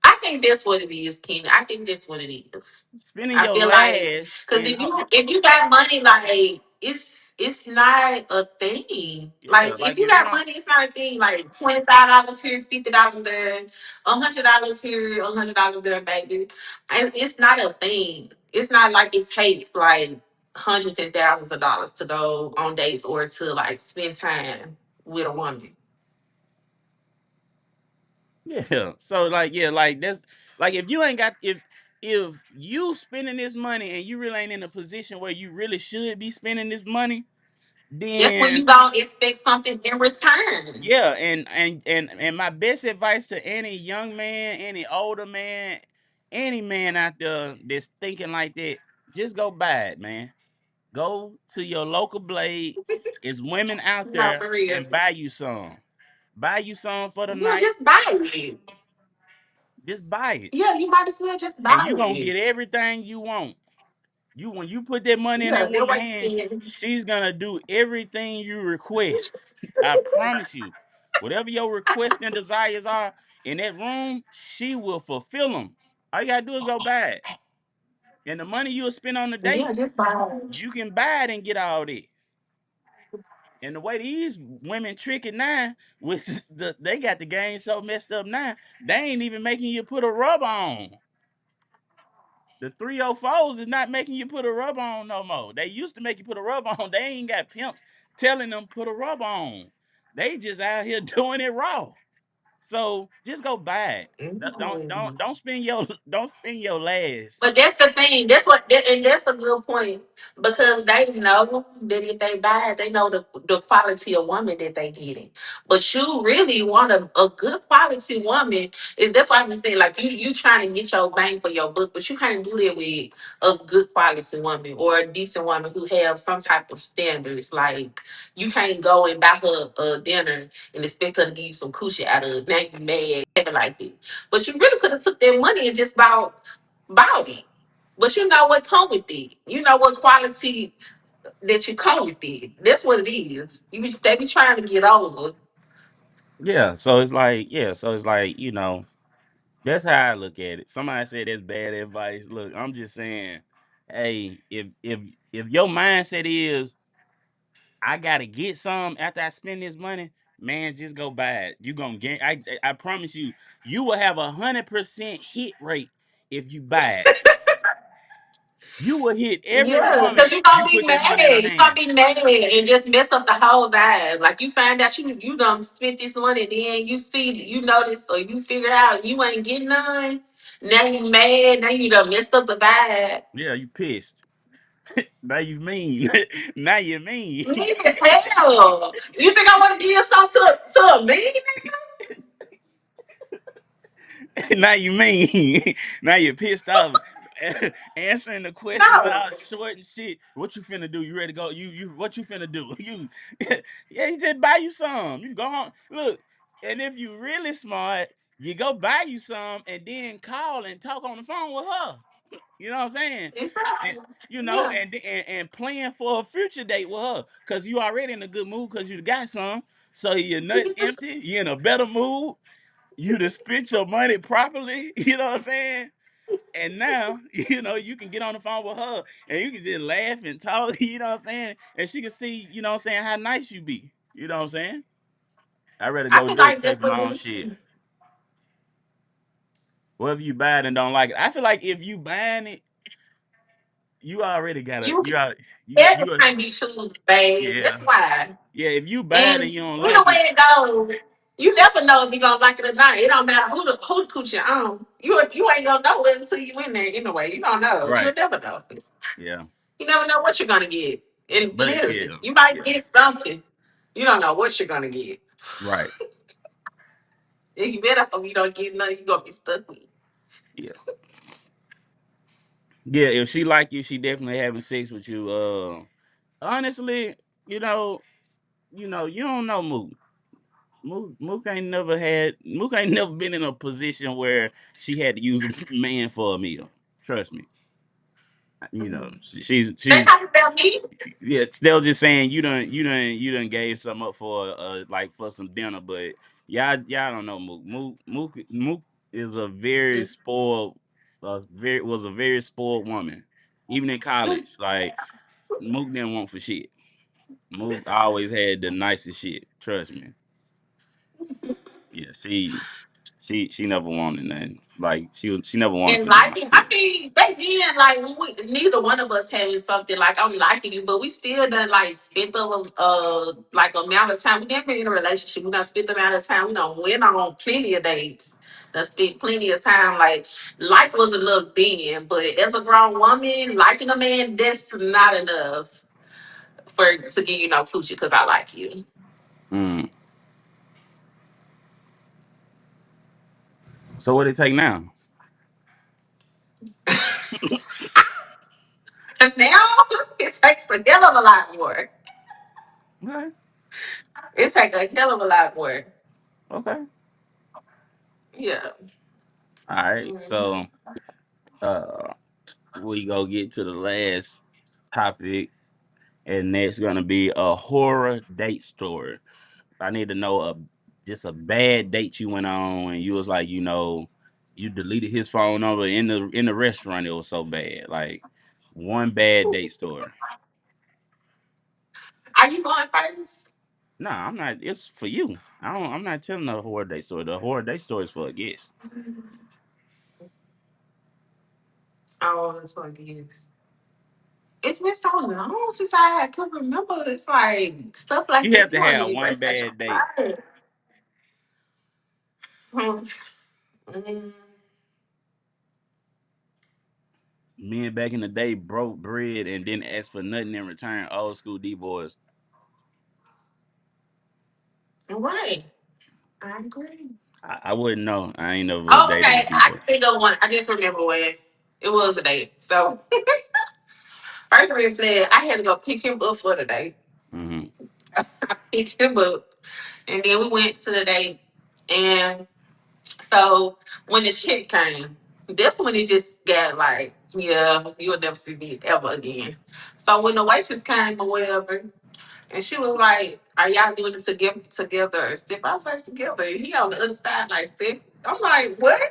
I think that's what it is, Kenny. I think that's what it is. Spending I your feel like last because and if you got money, like it's not a thing. yeah, Like if like you if you got don't money, it's not a thing. Like $25 here, $50 there, $100 here, $100 there, baby. And it's not a thing. It's not like it takes like hundreds and thousands of dollars to go on dates or to like spend time with a woman. yeah. So like yeah, like that's like if you ain't got if you spending this money and you really ain't in a position where you really should be spending this money, That's when you then don't expect something in return. yeah, and my best advice to any young man, any older man, any man out there that's thinking like that, just go buy it, man. Go to your local Blade. It's women out No, there for real. and buy you some. Buy you some for the Yeah, night. just buy it. Just buy it. Yeah, you might as well just And buy you gonna it. get everything you want. You when you put that money in Yeah, that that woman's way hand, you can. she's gonna do everything you request. I promise you. Whatever your requests and desires are in that room, she will fulfill them. All you gotta do is go buy it. And the money you'll spend on the Yeah, date, just buy it. you can buy it and get all that. And the way these women trick it now, with they got the game so messed up now, they ain't even making you put a rub on. The 304s is not making you put a rub on no more. They used to make you put a rub on. They ain't got pimps telling them put a rub on. They just out here doing it raw. So just go buy it. Mm. Don't spend your don't spend your last. But that's the thing. And that's a good point because they know that if they buy it, they know the quality of woman that they getting. But you really want a good quality woman. And that's why I'm saying like you trying to get your bang for your buck, but you can't do that with a good quality woman or a decent woman who have some type of standards. Like you can't go and buy her a dinner and expect her to give you some coochie out of it. Now you mad like that. But you really could have took that money and just bought it. But you know what come with it. You know what quality that you come with it. That's what it is. They be trying to get over. So it's like, that's how I look at it. Somebody said that's bad advice. Look, I'm just saying, hey, if your mindset is I gotta get some after I spend this money, man, just go buy it. You gonna get I promise you, you will have 100% hit rate if you buy it. You would hit every Yeah, woman. because you're gonna You be put mad. that money in her You're gonna hand. be mad and just mess up the whole vibe. Like you find out you done spent this money, then you see you notice or you figure out you ain't getting none. Now you mad. Now you done messed up the vibe. Yeah, you pissed. Now you mean. Now you mean. Mean as hell. You think I want to give something to a man? Now you mean. Now you're pissed off. Answering the questions No. all short and shit. What you finna do? You ready to go? You what you finna do? You yeah, you just buy you some. You go home. Look, and if you really smart, you go buy you some and then call and talk on the phone with her. You know what I'm saying? It's And, not. you know, Yeah. and plan for a future date with her, cause you already in a good mood, cause you got some. So your nuts empty. You in a better mood. You to spent your money properly. You know what I'm saying? And now, you can get on the phone with her and you can just laugh and talk. You know what I'm saying? And she can see, you know what I'm saying, how nice you be. You know what I'm saying? I'd rather I go feel do it, like pay that's for my what it own is. shit. Whatever you buy it and don't like it. I feel like if you buying it, you already got a You you are you are everything be choosing, babe. yeah. That's why. Yeah, if you buy it And and you don't either like way it, it goes, you never know if you gonna like it or not. It don't matter who the coochie on. You ain't gonna know it until you in there anyway. You don't know. You'll right. never know. Yeah. You never know what you're gonna get. And But literally, yeah, you might yeah, get something. You don't know what you're gonna get. right. And you better hope you don't get nothing you're gonna be stuck with. Yeah. Yeah, if she like you, she definitely having sex with you. Honestly, you know, you don't know Mook. Mook ain't never been in a position where she had to use a man for a meal. Trust me. They She's talking about me. yeah, they were just saying you done gave something up for like for some dinner, but y'all don't know Mook. Mook is a very spoiled, was a very spoiled woman. Even in college, like Mook didn't want for shit. Mook always had the nicest shit. Trust me. Yeah, she never wanted nothing. Like she never wanted And for nothing like liking, I that. mean, back then, like when neither one of us had something like I'm liking you, but we still done like spent the like amount of time. We never been in a relationship. We done spent the amount of time. We done went on plenty of dates. Done spent plenty of time. Like life was enough then, but as a grown woman, liking a man, that's not enough for to give you no coochie because I like you. Mm. So what it take now? And now it takes a hell of a lot more. Okay. It takes a hell of a lot more. Okay. Yeah. All right. Mhm. So uh we go get to the last topic, and that's gonna be a horror date story. I need to know just a bad date you went on and you was like, you deleted his phone number in the restaurant. It was so bad. Like one bad date story. Are you going first? Nah, I'm not. It's for you. I'm not telling the horror date story. The horror date story is for a guest. Oh, that's what it is. It's been so long since I could remember. It's like stuff like You have that. You to want to have one erase that your bad date. mind. Hmm. Mm, Men back in the day broke bread and didn't ask for nothing in return. Old school D boys. right. I agree. I wouldn't know. I ain't never dated a Okay, D I boy. can think of one. I just remember when it was a date. So first red flag, I had to go pick him up for the date. Hmm. I picked him up, and then we went to the date. And so when the shit came, that's when it just got like, yeah, you will never see me ever again. So when the waitress came or whatever, and she was like, "Are y'all doing it together or step?" I was like, "Together." And he on the other side like step. I'm like, "What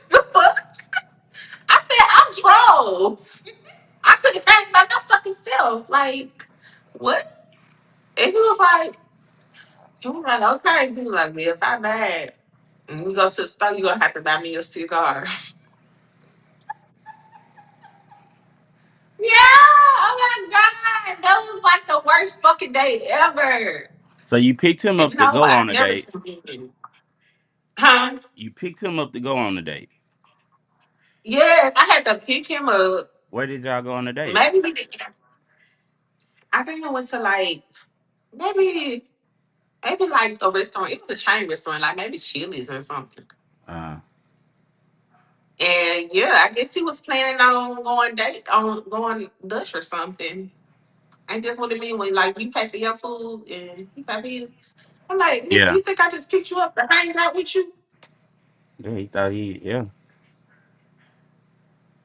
the fuck?" I said, "I drove. I could have came by my fucking self. Like, what?" And he was like, "Okay." He was like, "Well, if I bad, and we go to the store, you gonna have to buy me a cigar." that was like the worst fucking day ever. So you picked him And up to no, go I on a never date. seen it. Huh? You picked him up to go on a date. Yes, I had to pick him up. Where did y'all go on a date? Maybe I think we went to like maybe maybe like a restaurant. It was a chain restaurant, like maybe Chili's or something. Uh, And yeah, I guess he was planning on going Dutch or something. And that's what it mean when like you pay for your food and he pay for his. I'm like, nigga, yeah. you think I just picked you up to hang out with you? Yeah, he thought yeah.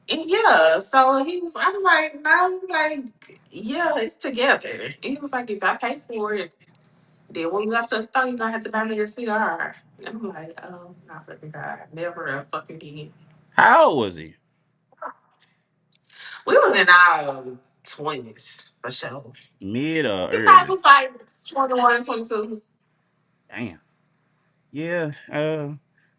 And yeah, so I was like, no, like, yeah, it's together. And he was like, if I pay for it, then when we got to the store, you're gonna have to buy me a cigar. And I'm like, oh my fucking God, never a fucking again. How old was he? We was in our 20s for sure. Mid or He probably early? was like 21, 22. Damn. Yeah.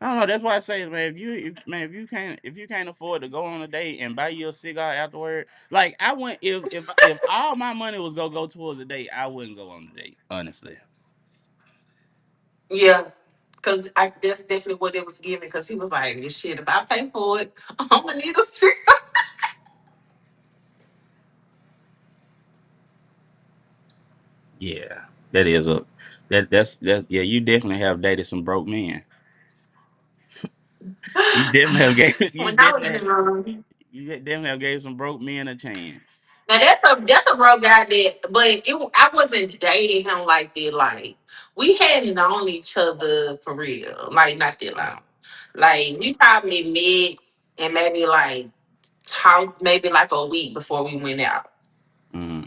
I don't know. That's why I say, man, if you can't afford to go on a date and buy you a cigar afterward, like I went if all my money was gonna go towards a date, I wouldn't go on the date. Honestly. Yeah. Cause that's definitely what it was giving. Cause he was like, "Shit, if I pay for it, I'm gonna need a cigar." Yeah. That is a that yeah. You definitely have dated some broke men. You definitely have gave When I was young, you definitely have gave some broke men a chance. now that's a broke guy that, but I wasn't dating him like that. Like we hadn't known each other for real, like not that long. Like we probably met and maybe like talked maybe like a week before we went out. Mm.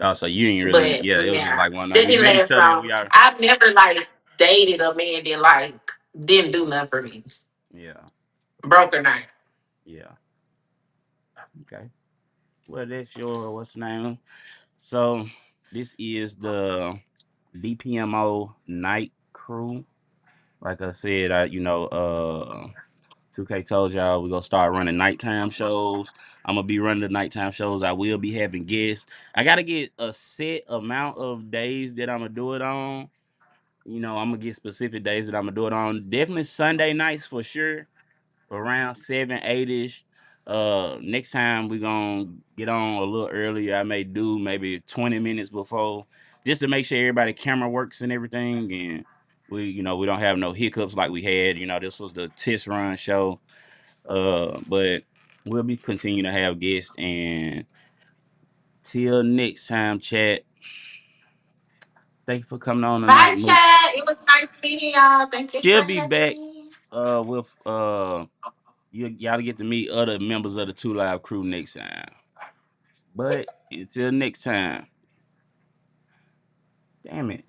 Oh, so you ain't really But yeah. It was just yeah, like one night that we didn't met each last other and long. we are I've never like dated a man that like didn't do nothing for me, yeah broke or not. yeah okay. Well, that's your what's the name? So this is the DPMO Night Crew. Like I said, 2K told y'all we gonna start running nighttime shows. I'm gonna be running the nighttime shows. I will be having guests. I gotta get a set amount of days that I'm gonna do it on. I'm gonna get specific days that I'm gonna do it on. Definitely Sunday nights for sure, around 7, 8ish. Next time we gonna get on a little earlier. I may do maybe 20 minutes before, just to make sure everybody camera works and everything, and we don't have no hiccups like we had. This was the test run show. But we'll be continuing to have guests, and till next time, chat. Thank you for coming on Bye, tonight, Mook. Chad. It was nice meeting y'all. Thank you for She'll be having back me. with y'all to get to meet other members of the Two Live crew next time. But until next time, damn it.